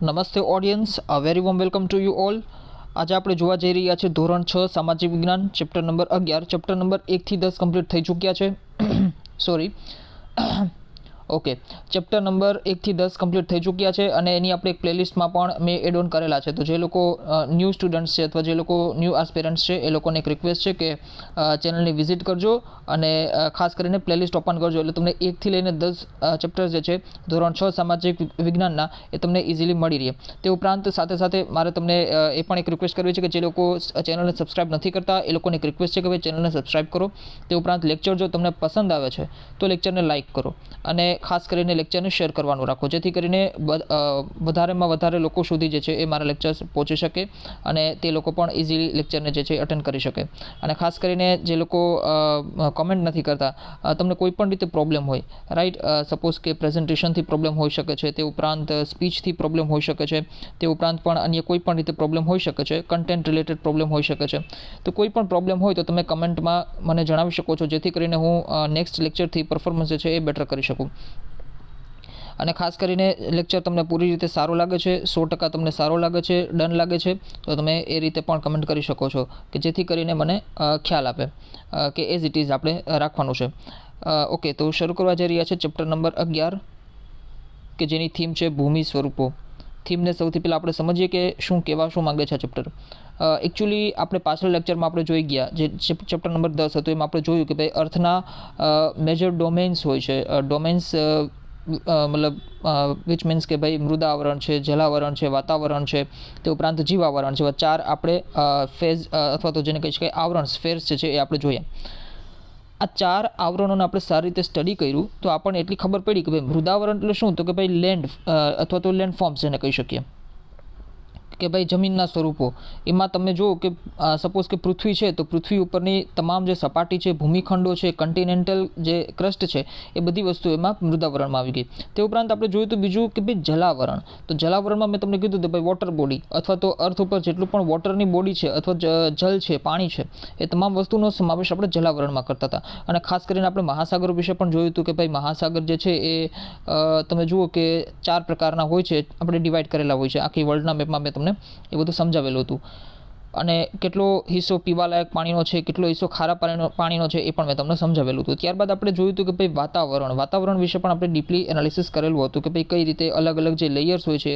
નમસ્તે audience, very warm welcome to you all. આજે આપણે જોવા જઈ રહ્યા છીએ ધોરણ 6 સામાજિક વિજ્ઞાન ચેપ્ટર નંબર 11. ચેપ્ટર નંબર 1 થી 10 કમ્પ્લીટ થઈ ચૂક્યા છે. સોરી, ઓકે, ચેપ્ટર નંબર 1 થી 10 કમ્પ્લીટ થઈ ચૂક્યા છે અને એની આપણે એક પ્લેલિસ્ટમાં પણ મેં એડ ઓન કરેલા છે. તો જે લોકો ન્યૂ સ્ટુડન્ટ્સ છે અથવા જે લોકો ન્યૂ આસ્પિરન્ટ્સ છે એ લોકોને એક રિક્વેસ્ટ છે કે ચેનલની વિઝિટ કરજો અને ખાસ કરીને પ્લેલિસ્ટ ઓપન કરજો, એટલે તમને 1 થી લઈને 10 ચેપ્ટર્સ જે છે ધોરણ 6 સામાજિક વિજ્ઞાનના એ તમને ઇઝીલી મળી રહે. તે ઉપરાંત સાથે સાથે મારે તમને એ પણ એક રિક્વેસ્ટ કરવી છે કે જે લોકો ચેનલને સબસ્ક્રાઇબ નથી કરતા એ લોકોને એક રિક્વેસ્ટ છે કે ભાઈ ચેનલને સબસ્ક્રાઇબ કરો. તે ઉપરાંત લેક્ચર જો તમને પસંદ આવે છે તો લેક્ચરને લાઇક કરો અને ખાસ કરીને લેક્ચરને શેર કરવાનું રાખો, જેથી કરીને વધારેમાં વધારે લોકો સુધી જે છે એ મારા લેક્ચર્સ પહોંચી શકે અને તે લોકો પણ ઇઝીલી લેક્ચરને જે છે અટેન્ડ કરી શકે. અને ખાસ કરીને જે લોકો કોમેન્ટ નથી કરતા, તમને કોઈ પણ રીતે પ્રોબ્લેમ હોય, રાઈટ, સપોઝ કે પ્રેઝન્ટેશનથી પ્રોબ્લેમ હોઈ શકે છે, તે ઉપરાંત સ્પીચથી પ્રોબ્લેમ હોઈ શકે છે, તે ઉપરાંત પણ અન્ય કોઈ પણ રીતે પ્રોબ્લેમ હોઈ શકે છે, કન્ટેન્ટ રિલેટેડ પ્રોબ્લેમ હોઈ શકે છે. તો કોઈ પણ પ્રોબ્લેમ હોય તો તમે કમેન્ટમાં મને જણાવી શકો છો, જેથી કરીને હું નેક્સ્ટ લેક્ચરથી પરફોર્મન્સ જે છે એ બેટર કરી શકું. અને ખાસ કરીને લેક્ચર તમને પૂરી રીતે સારો લાગે છે, 100% તમને સારો લાગે છે, ડન લાગે છે, તો તમે એ રીતે પણ કમેન્ટ કરી શકો છો કે જેથી કરીને મને ખ્યાલ આપે કે એઝ ઇટ ઇઝ આપણે રાખવાનું છે. ઓકે, તો શરૂ કરવા જઈ રહ્યા છે ચેપ્ટર નંબર 11 કે જેની થીમ છે ભૂમિ સ્વરૂપો. થીમને સૌથી પહેલાં આપણે સમજીએ કે શું માંગે છે આ ચેપ્ટર. એકચ્યુઅલી આપણે પાછળ લેક્ચરમાં આપણે જોઈ ગયા, જે ચેપ્ટર નંબર 10 હતું એમાં આપણે જોયું કે ભાઈ અર્થના મેજર ડોમેન્સ હોય છે. ડોમેન્સ મતલબ વિચ મીન્સ કે ભાઈ મૃદાવરણ છે, જલાવરણ છે, વાતાવરણ છે, તે ઉપરાંત જીવાવરણ છે. 4 આપણે ફેઝ અથવા તો જેને કહી શકાય આવરણ, સ્ફેર્સ છે એ આપણે જોયા. આ 4 આવરણોને આપણે સારી રીતે સ્ટડી કર્યું તો આપણને એટલી ખબર પડી કે ભાઈ મૃદાવરણ એટલે શું, તો કે ભાઈ લેન્ડ અથવા તો લેન્ડ ફોર્મ્સ જેને કહી શકીએ કે ભાઈ જમીનના સ્વરૂપો. એમાં તમે જુઓ કે સપોઝ કે પૃથ્વી છે તો પૃથ્વી ઉપરની તમામ જે સપાટી છે, ભૂમિખંડો છે, કન્ટિનેન્ટલ જે ક્રસ્ટ છે, એ બધી વસ્તુ એમાં મૃદાવરણમાં આવી ગઈ. તે ઉપરાંત આપણે જોયું તો બીજું કે ભાઈ જલાવરણ. તો જલાવરણમાં મેં તમને કીધું કે ભાઈ વોટર બોડી અથવા તો અર્થ ઉપર જેટલું પણ વોટરની બોડી છે અથવા જલ છે, પાણી છે, એ તમામ વસ્તુનો સમાવેશ આપણે જલાવરણમાં કરતા હતા. અને ખાસ કરીને આપણે મહાસાગરો વિશે પણ જોયું હતું કે ભાઈ મહાસાગર જે છે એ તમે જુઓ કે 4 પ્રકારના હોય છે, આપણે ડિવાઈડ કરેલા હોય છે. આખી વર્લ્ડના મેપમાં મેં તમને એ બધું સમજાવેલું હતું. અને કેટલો હિસ્સો પીવાલાયક પાણીનો છે, કેટલો હિસ્સો ખારા પાણીનો છે, એ પણ મેં તમને સમજાવેલું હતું. ત્યારબાદ આપણે જોયું હતું કે ભાઈ વાતાવરણ વિશે પણ આપણે ડીપલી એનાલિસિસ કરેલું હતું કે ભાઈ કઈ રીતે અલગ અલગ જે લેયર્સ હોય છે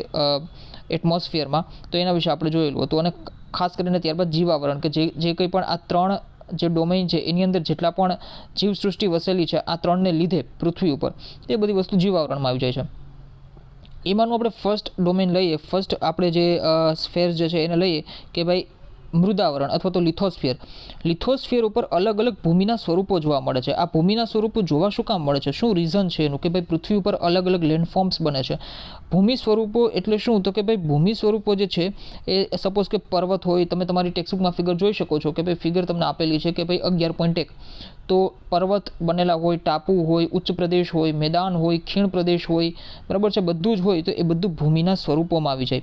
એટમોસ્ફિયરમાં, તો એના વિશે આપણે જોયેલું હતું. અને ખાસ કરીને ત્યારબાદ જીવાવરણ કે જે કંઈ પણ આ 3 જે ડોમેઇન છે એની અંદર જેટલા પણ જીવસૃષ્ટિ વસેલી છે આ 3ને લીધે પૃથ્વી ઉપર, તે બધી વસ્તુ જીવાવરણમાં આવી જાય છે. એમાંનું આપણે ફર્સ્ટ ડોમેન લઈએ, ફર્સ્ટ આપણે જે સ્ફેર જે છે એને લઈએ કે ભાઈ મૃદાવરણ અથવા તો લિથોસ્ફિયર ઉપર અલગ અલગ ભૂમિના સ્વરૂપો જોવા મળે છે. આ ભૂમિના સ્વરૂપો જોવા શું કામ મળે છે, શું રીઝન છે એનું કે ભાઈ પૃથ્વી ઉપર અલગ અલગ લેન્ડફોર્મ્સ બને છે. ભૂમિ સ્વરૂપો એટલે શું, તો કે ભાઈ ભૂમિ સ્વરૂપો જે છે એ સપોઝ કે પર્વત હોય, તમે તમારી ટેક્સ્ટબુકમાં ફિગર જોઈ શકો છો કે ભાઈ ફિગર તમને આપેલી છે કે ભાઈ 11.1. તો પર્વત બનેલા હોય, ટાપુ હોય, ઉચ્ચ પ્રદેશ હોય, મેદાન હોય, ખીણ પ્રદેશ હોય, બરાબર છે, બધું જ હોય. તો એ બધું ભૂમિના સ્વરૂપોમાં આવી જાય.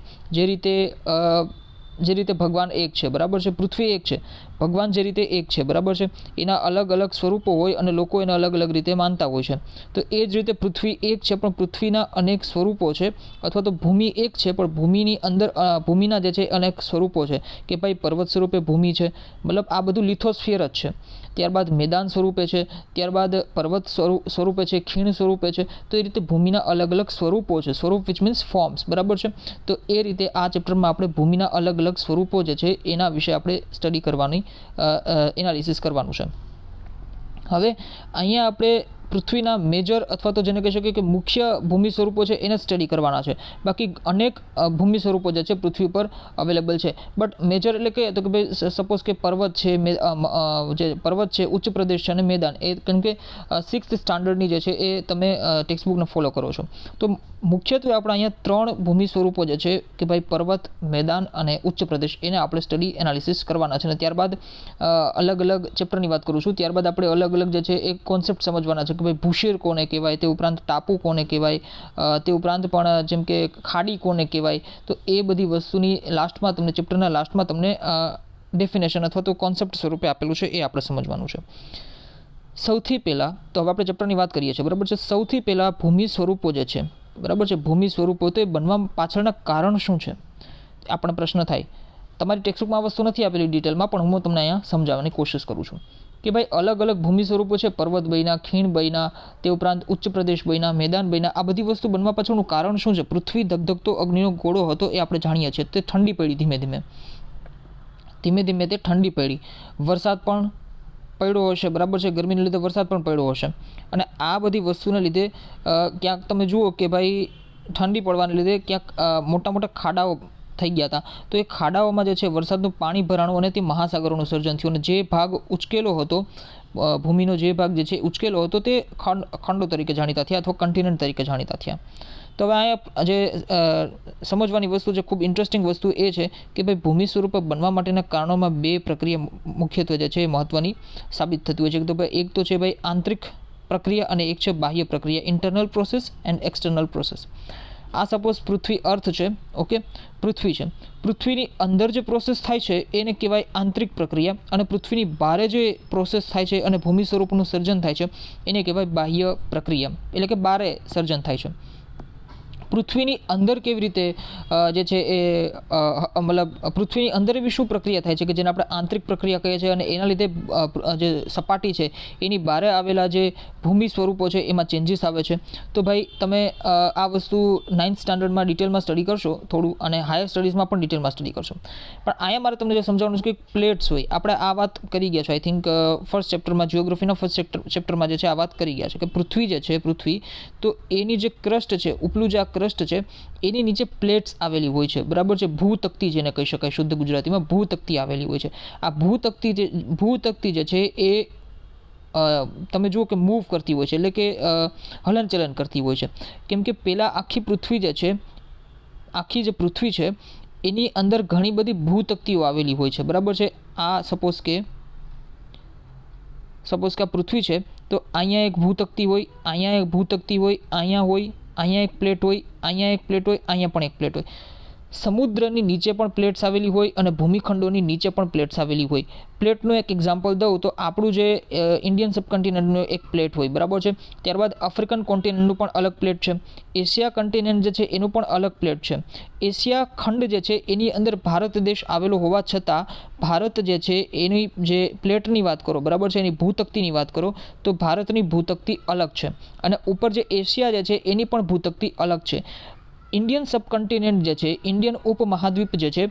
જે રીતે ભગવાન એક છે, બરાબર છે, પૃથ્વી એક છે, ભગવાન જે રીતે એક છે, બરાબર છે, એના અલગ અલગ સ્વરૂપો હોય અને લોકો એને અલગ અલગ રીતે માનતા હોય છે. તો એ જ રીતે પૃથ્વી એક છે પણ પૃથ્વીના અનેક સ્વરૂપો છે, અથવા તો ભૂમિ એક છે પણ ભૂમિની અંદર ભૂમિના જે છે અનેક સ્વરૂપો છે કે ભાઈ પર્વત સ્વરૂપે ભૂમિ છે, મતલબ આ બધું લિથોસ્ફિયર જ છે. ત્યારબાદ મેદાન સ્વરૂપે છે, ત્યારબાદ પર્વત સ્વરૂપે છે, ખીણ સ્વરૂપે છે. તો એ રીતે ભૂમિના અલગ અલગ સ્વરૂપો છે, સ્વરૂપ વિચ મીન્સ ફોર્મ્સ, બરાબર છે. તો એ રીતે આ ચેપ્ટરમાં આપણે ભૂમિના અલગ અલગ સ્વરૂપો જે છે એના વિશે આપણે સ્ટડી કરવાની, એનાલિસિસ કરવાનું છે. હવે અહીંયા આપણે પૃથ્વીના મેજર અથવા તો જેને કહી શકીએ કે મુખ્ય ભૂમિ સ્વરૂપો છે એને સ્ટડી કરવાના છે. બાકી અનેક ભૂમિ સ્વરૂપો જે છે પૃથ્વી પર અવેલેબલ છે. બટ મેજર એટલે કહીએ તો કે ભાઈ સપોઝ કે પર્વત છે, જે પર્વત છે, ઉચ્ચ પ્રદેશ છે અને મેદાન, એ કેમ કે 6th સ્ટાન્ડર્ડની જે છે એ તમે ટેક્સ્ટબુકને ફોલો કરો છો. તો મુખ્યત્વે આપણે અહીંયા 3 ભૂમિ સ્વરૂપો જે છે કે ભાઈ પર્વત, મેદાન અને ઉચ્ચ પ્રદેશ, એને આપણે સ્ટડી એનાલિસિસ કરવાના છે. અને ત્યારબાદ અલગ અલગ ચેપ્ટરની વાત કરું છું. ત્યારબાદ આપણે અલગ અલગ જે છે એક કોન્સેપ્ટ સમજવાના છે કે ભાઈ ભૂશેર કોને કહેવાય, તે ઉપરાંત ટાપુ કોને કહેવાય, તે ઉપરાંત પણ જેમ કે ખાડી કોને કહેવાય. તો એ બધી વસ્તુની લાસ્ટમાં તમને, ચેપ્ટરના લાસ્ટમાં તમને ડેફિનેશન અથવા તો કોન્સેપ્ટ સ્વરૂપે આપેલું છે, એ આપણે સમજવાનું છે. સૌથી પહેલાં તો હવે આપણે ચેપ્ટરની વાત કરીએ છીએ, બરાબર છે. સૌથી પહેલાં ભૂમિ સ્વરૂપો જે છે બરાબર છે, ભૂમિ સ્વરૂપો, તો એ બનવા પાછળના કારણ શું છે આપણને પ્રશ્ન થાય. તમારી ટેક્સ્ટબુકમાં આ વસ્તુ નથી આપેલી ડિટેલમાં, પણ હું તમને અહીંયા સમજાવવાની કોશિશ કરું છું કે ભાઈ અલગ અલગ ભૂમિ સ્વરૂપો છે. પર્વત બન્યા, ખીણ બન્યા, તે ઉપરાંત ઉચ્ચ પ્રદેશ બન્યા, મેદાન બન્યા. આ બધી વસ્તુ બનવા પાછળનું કારણ શું છે? પૃથ્વી ધગધગતો અગ્નિનો ગોળો હતો, એ આપણે જાણીએ છીએ. તે ઠંડી પડી, ધીમે ધીમે તે ઠંડી પડી. વરસાદ પણ પડ્યો હશે, બરાબર છે, ગરમીને લીધે વરસાદ પણ પડ્યો હશે. અને આ બધી વસ્તુને લીધે ક્યાંક તમે જુઓ કે ભાઈ ઠંડી પડવાને લીધે ક્યાંક મોટા મોટા ખાડાઓ થઈ ગયા હતા. તો એ ખાડાઓમાં જે છે વરસાદનું પાણી ભરાણું અને તે મહાસાગરોનું સર્જન થયું. અને જે ભાગ ઉચકેલો હતો, ભૂમિનો જે ભાગ જે છે ઉચકેલો હતો, તે ખંડો તરીકે જાણીતા થયા અથવા કન્ટિનેન્ટ તરીકે જાણીતા થયા. તો હવે અહીંયા જે સમજવાની વસ્તુ છે, ખૂબ ઇન્ટરેસ્ટિંગ વસ્તુ એ છે કે ભાઈ ભૂમિ સ્વરૂપ બનવા માટેના કારણોમાં બે પ્રક્રિયા મુખ્યત્વે જે છે એ મહત્ત્વની સાબિત થતી હોય છે. તો ભાઈ એક તો છે ભાઈ આંતરિક પ્રક્રિયા અને એક છે બાહ્ય પ્રક્રિયા, internal process and external process. આ સપોઝ પૃથ્વી અર્થ છે, ઓકે, પૃથ્વી છે. પૃથ્વીની અંદર જે પ્રોસેસ થાય છે એને કહેવાય આંતરિક પ્રક્રિયા, અને પૃથ્વીની બહાર જે પ્રોસેસ થાય છે અને ભૂમિ સ્વરૂપનું સર્જન થાય છે એને કહેવાય બાહ્ય પ્રક્રિયા, એટલે કે બારે સર્જન થાય છે. પૃથ્વીની અંદર કેવી રીતે જે છે એ મતલબ પૃથ્વીની અંદર એવી શું પ્રક્રિયા થાય છે કે જેને આપણે આંતરિક પ્રક્રિયા કહીએ છીએ, અને એના લીધે જે સપાટી છે એની બહાર આવેલા જે ભૂમિ સ્વરૂપો છે એમાં ચેન્જીસ આવે છે. તો ભાઈ તમે આ વસ્તુ 9th સ્ટાન્ડર્ડમાં ડિટેલમાં સ્ટડી કરશો થોડું, અને હાયર સ્ટડીઝમાં પણ ડિટેલમાં સ્ટડી કરશો. પણ અહીંયા મારે તમને જે સમજાવવાનું છે કે પ્લેટ્સ હોય, આપણે આ વાત કરી ગયા છે આઈ થિંક ફર્સ્ટ ચેપ્ટરમાં, જિયોગ્રાફીના ફર્સ્ટ ચેપ્ટરમાં જે છે આ વાત કરી ગયા છે કે પૃથ્વી જે છે, પૃથ્વી તો એની જે ક્રસ્ટ છે, ઉપલું જે આ ક્રસ્ટ છે એની નીચે પ્લેટ્સ આવેલી હોય છે, બરાબર છે. ભૂતકતી જેને કહી શકાય શુદ્ધ ગુજરાતીમાં, ભૂતકતી આવેલી હોય છે. આ ભૂતકતી જે છે એ તમે જુઓ કે મૂવ કરતી હોય છે, એટલે કે હલનચલન કરતી હોય છે. કેમ કે પહેલાં આખી પૃથ્વી જે છે, આખી જે પૃથ્વી છે એની અંદર ઘણી બધી ભૂતકતીઓ આવેલી હોય છે, બરાબર છે. આ સપોઝ કે આ પૃથ્વી છે, તો અહીંયા એક ભૂતકતી હોય, અહીંયા એક ભૂતકતી હોય, અહીંયા હોય, અહીંયા એક પ્લેટ હોય, અહીંયા એક પ્લેટ હોય, અહીંયા પણ એક પ્લેટ હોય. સમુદ્રની નીચે પણ પ્લેટ્સ આવેલી હોય અને ભૂમિખંડોની નીચે પણ પ્લેટ્સ આવેલી હોય. પ્લેટનું એક એક્ઝામ્પલ દઉં તો આપણું જે ઇન્ડિયન સબકન્ટિનેન્ટનું એક પ્લેટ હોય, બરાબર છે. ત્યારબાદ આફ્રિકન કોન્ટિનેન્ટનું પણ અલગ પ્લેટ છે. એશિયા કન્ટિનેન્ટ જે છે એનું પણ અલગ પ્લેટ છે. એશિયા ખંડ જે છે એની અંદર ભારત દેશ આવેલો હોવા છતાં ભારત જે છે એની જે પ્લેટની વાત કરો, બરાબર છે, એની ભૂતકતીની વાત કરો તો ભારતની ભૂતકતી અલગ છે, અને ઉપર જે એશિયા જે છે એની પણ ભૂતકતી અલગ છે. ઇન્ડિયન સબકન્ટિનેન્ટ જે છે, ઇન્ડિયન ઉપમહાદ્વીપ જે છે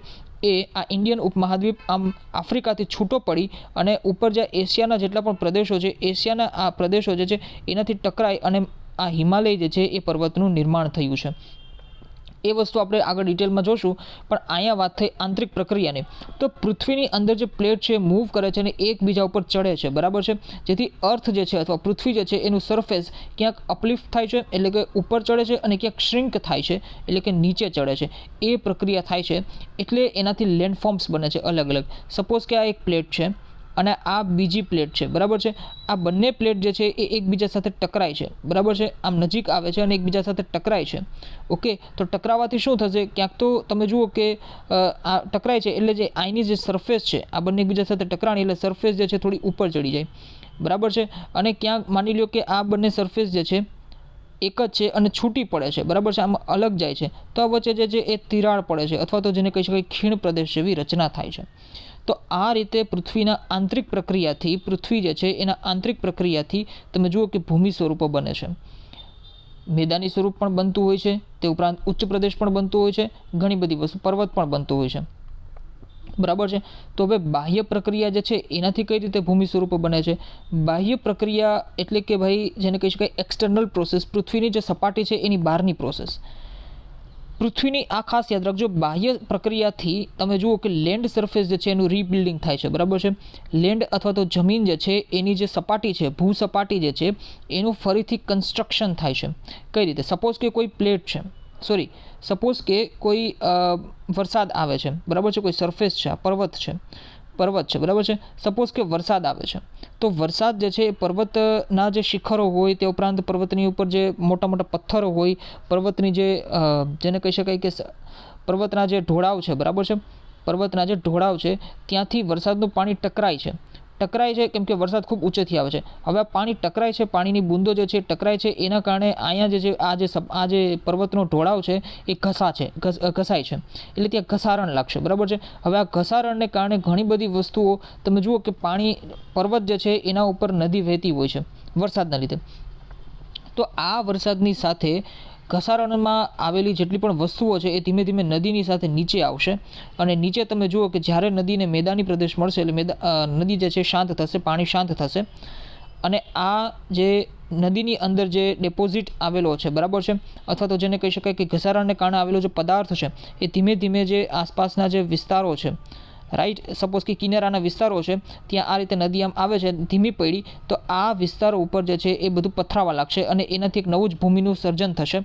એ આ ઇન્ડિયન ઉપમહાદ્વીપ આમ આફ્રિકાથી છૂટો પડી અને ઉપર જે એશિયાના જેટલા પણ પ્રદેશો છે, એશિયાના આ પ્રદેશો જે છે એનાથી ટકરાઈ અને આ હિમાલય જે છે એ પર્વતનું નિર્માણ થયું છે. એ વસ્તુ આપણે આગળ ડિટેલમાં જોશું. પણ અહીંયા વાત થઈ આંતરિક પ્રક્રિયાની. તો પૃથ્વીની અંદર જે પ્લેટ છે મૂવ કરે છે અને એકબીજા ઉપર ચડે છે, બરાબર છે, જેથી અર્થ જે છે અથવા પૃથ્વી જે છે એનું સરફેસ ક્યાંક અપલિફ્ટ થાય છે, એટલે કે ઉપર ચડે છે, અને ક્યાંક શ્રિંક થાય છે, એટલે કે નીચે ચડે છે. એ પ્રક્રિયા થાય છે એટલે એનાથી લેન્ડફોર્મ્સ બને છે અલગ અલગ. સપોઝ કે આ એક પ્લેટ છે અને આ બીજી પ્લેટ છે, બરાબર છે. આ બંને પ્લેટ જે છે એ એકબીજા સાથે ટકરાય છે, બરાબર છે, આમ નજીક આવે છે અને એકબીજા સાથે ટકરાય છે. ઓકે, તો ટકરાવાથી શું થશે? ક્યાંક તો તમે જુઓ કે આ ટકરાય છે એટલે જે આની જે સરફેસ છે આ બંને એકબીજા સાથે ટકરાણી એટલે સરફેસ જે છે થોડી ઉપર ચડી જાય, બરાબર છે. અને ક્યાંક માની લો કે આ બંને સરફેસ જે છે એક જ છે અને છૂટી પડે છે, બરાબર છે, આમાં અલગ જાય છે, તો આ વચ્ચે જે છે એ તિરાડ પડે છે, અથવા તો જેને કહી શકાય ખીણ પ્રદેશ જેવી રચના થાય છે. તો આ રીતે પૃથ્વીના આંતરિક પ્રક્રિયાથી, પૃથ્વી જે છે એના આંતરિક પ્રક્રિયાથી તમે જુઓ કે ભૂમિ સ્વરૂપો બને છે. મેદાની સ્વરૂપ પણ બનતું હોય છે, તે ઉપરાંત ઉચ્ચ પ્રદેશ પણ બનતું હોય છે, ઘણી બધી વસ્તુ, પર્વત પણ બનતું હોય છે, બરાબર છે. તો હવે બાહ્ય પ્રક્રિયા જે છે એનાથી કઈ રીતે ભૂમિ સ્વરૂપો બને છે? બાહ્ય પ્રક્રિયા એટલે કે ભાઈ જેને કહી શકાય એક્સટર્નલ પ્રોસેસ, પૃથ્વીની જે સપાટી છે એની બહારની પ્રોસેસ. પૃથ્વીની આ ખાસ યાદ રાખજો, બાહ્ય પ્રક્રિયાથી તમે જુઓ કે લેન્ડ સરફેસ જે છે એનું રીબિલ્ડિંગ થાય છે, બરાબર છે. લેન્ડ અથવા તો જમીન જે છે એની જે સપાટી છે, ભૂસપાટી જે છે એનું ફરીથી કન્સ્ટ્રક્શન થાય છે. કઈ રીતે? સપોઝ કે કોઈ પ્લેટ છે, સપોઝ કે કોઈ વરસાદ આવે છે, બરાબર છે, કોઈ સરફેસ છે, પર્વત છે, બરાબર છે. સપોઝ કે વરસાદ આવે છે, તો વરસાદ જે છે એ પર્વતના જે શિખરો હોય, તે ઉપરાંત પર્વતની ઉપર જે મોટા મોટા પથ્થરો હોય, પર્વતની જેને કહી શકાય કે પર્વતના જે ઢોળાવ છે, બરાબર છે, પર્વતના જે ઢોળાવ છે ત્યાંથી વરસાદનું પાણી ટકરાય છે. ટકરાય છે કેમ કે વરસાદ ખૂબ ઊંચેથી આવે છે. હવે આ પાણી ટકરાય છે, પાણીની બૂંદો જે છે ટકરાય છે, એના કારણે અહીંયા જે છે આ જે પર્વતનો ઢોળાવ છે એ ઘસાય છે, એટલે ત્યાં ઘસારણ લાગશે. બરાબર છે. હવે આ ઘસારણને કારણે ઘણી બધી વસ્તુઓ તમે જુઓ કે પાણી પર્વત જે છે એના ઉપર નદી વહેતી હોય છે વરસાદના લીધે. તો આ વરસાદની સાથે ઘસારણમાં આવેલી જેટલી પણ વસ્તુઓ છે એ ધીમે ધીમે નદીની સાથે નીચે આવશે, અને નીચે તમે જુઓ કે જ્યારે નદીને મેદાની પ્રદેશ મળશે એટલે નદી જે છે શાંત થશે, પાણી શાંત થશે, અને આ જે નદીની અંદર જે ડિપોઝિટ આવેલો છે, બરાબર છે, અથવા તો જેને કહી શકાય કે ઘસારણને કારણે આવેલો જે પદાર્થ છે એ ધીમે ધીમે જે આસપાસના જે વિસ્તારો છે, રાઈટ, સપોઝ કે કિનારાના વિસ્તારો છે ત્યાં આ રીતે નદી આમ આવે છે ધીમી પડી, તો આ વિસ્તારો ઉપર જે છે એ બધું પથરાવા લાગશે અને એનાથી એક નવું જ ભૂમિનું સર્જન થશે.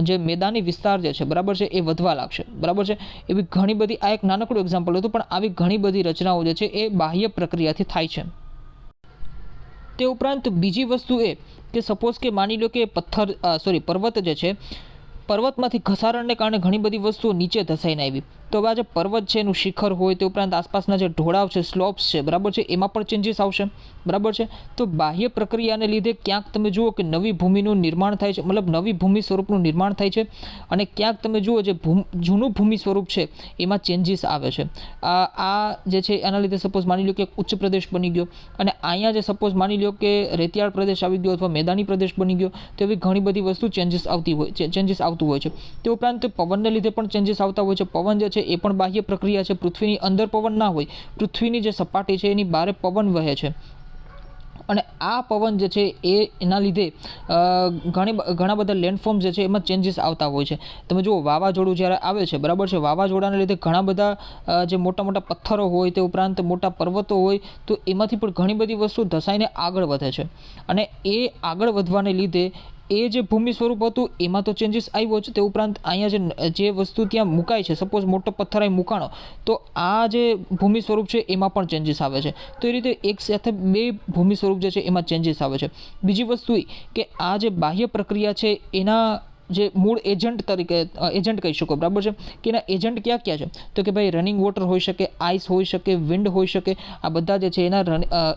જે મેદાની વિસ્તાર જે છે, બરાબર છે, એ વધવા લાગશે. બરાબર છે. એવી ઘણી બધી, આ એક નાનકડું એક્ઝામ્પલ હતું, પણ આવી ઘણી બધી રચનાઓ જે છે એ બાહ્ય પ્રક્રિયાથી થાય છે. તે ઉપરાંત બીજી વસ્તુ એ કે સપોઝ કે માની લો કે પર્વત જે છે, પર્વતમાંથી ઘસારણને કારણે ઘણી બધી વસ્તુઓ નીચે ધસાઈને આવી, તો હવે આ જે પર્વત છે એનું શિખર હોય, તે ઉપરાંત આસપાસના જે ઢોળાવ છે, સ્લોપ્સ છે, બરાબર છે, એમાં પણ ચેન્જીસ આવશે. બરાબર છે. તો બાહ્ય પ્રક્રિયાને લીધે ક્યાંક તમે જુઓ કે નવી ભૂમિનું નિર્માણ થાય છે, મતલબ નવી ભૂમિ સ્વરૂપનું નિર્માણ થાય છે, અને ક્યાંક તમે જુઓ જે જૂનું ભૂમિ સ્વરૂપ છે એમાં ચેન્જીસ આવે છે. આ જે છે એના લીધે સપોઝ માની લો કે એક ઉચ્ચ પ્રદેશ બની ગયો, અને અહીંયા જે સપોઝ માની લો કે રેતિયાળ પ્રદેશ આવી ગયો અથવા મેદાની પ્રદેશ બની ગયો, તો એવી ઘણી બધી વસ્તુ ચેન્જીસ આવતું હોય છે. તે ઉપરાંત પવનને લીધે પણ ચેન્જીસ આવતા હોય છે. પવન જે છે એ પણ બાહ્ય પ્રક્રિયા છે. પૃથ્વીની અંદર પવન ના હોય, પૃથ્વીની જે સપાટી છે એની બહાર પવન વહે છે, અને આ પવન જે છે એના લીધે ઘણા બધા લેન્ડફોર્મ જે છે એમાં ચેન્જીસ આવતા હોય છે. તમે જુઓ વાવાઝોડું જ્યારે આવે છે, બરાબર છે, વાવાઝોડાને લીધે ઘણા બધા જે મોટા મોટા પથ્થરો હોય, તે ઉપરાંત મોટા પર્વતો હોય, તો એમાંથી પણ ઘણી બધી વસ્તુ ધસાઈને આગળ વધે છે, અને એ આગળ વધવાને લીધે એ જે ભૂમિ સ્વરૂપ હતું એમાં તો ચેન્જીસ આવ્યો છે. તે ઉપરાંત અહીંયા જે વસ્તુ ત્યાં મુકાય છે, સપોઝ મોટો પથ્થર અહીં મુકાણો, તો આ જે ભૂમિ સ્વરૂપ છે એમાં પણ ચેન્જીસ આવે છે. તો એ રીતે એક સાથે બે ભૂમિ સ્વરૂપ જે છે એમાં ચેન્જીસ આવે છે. બીજી વસ્તુ એ કે આ જે બાહ્ય પ્રક્રિયા છે એના જે મૂળ એજન્ટ કહી શકો, બરાબર છે, કે એના એજન્ટ ક્યાં ક્યાં છે, તો કે ભાઈ રનિંગ વોટર હોઈ શકે, આઈસ હોઈ શકે, વિન્ડ હોઈ શકે, આ બધા જે છે એના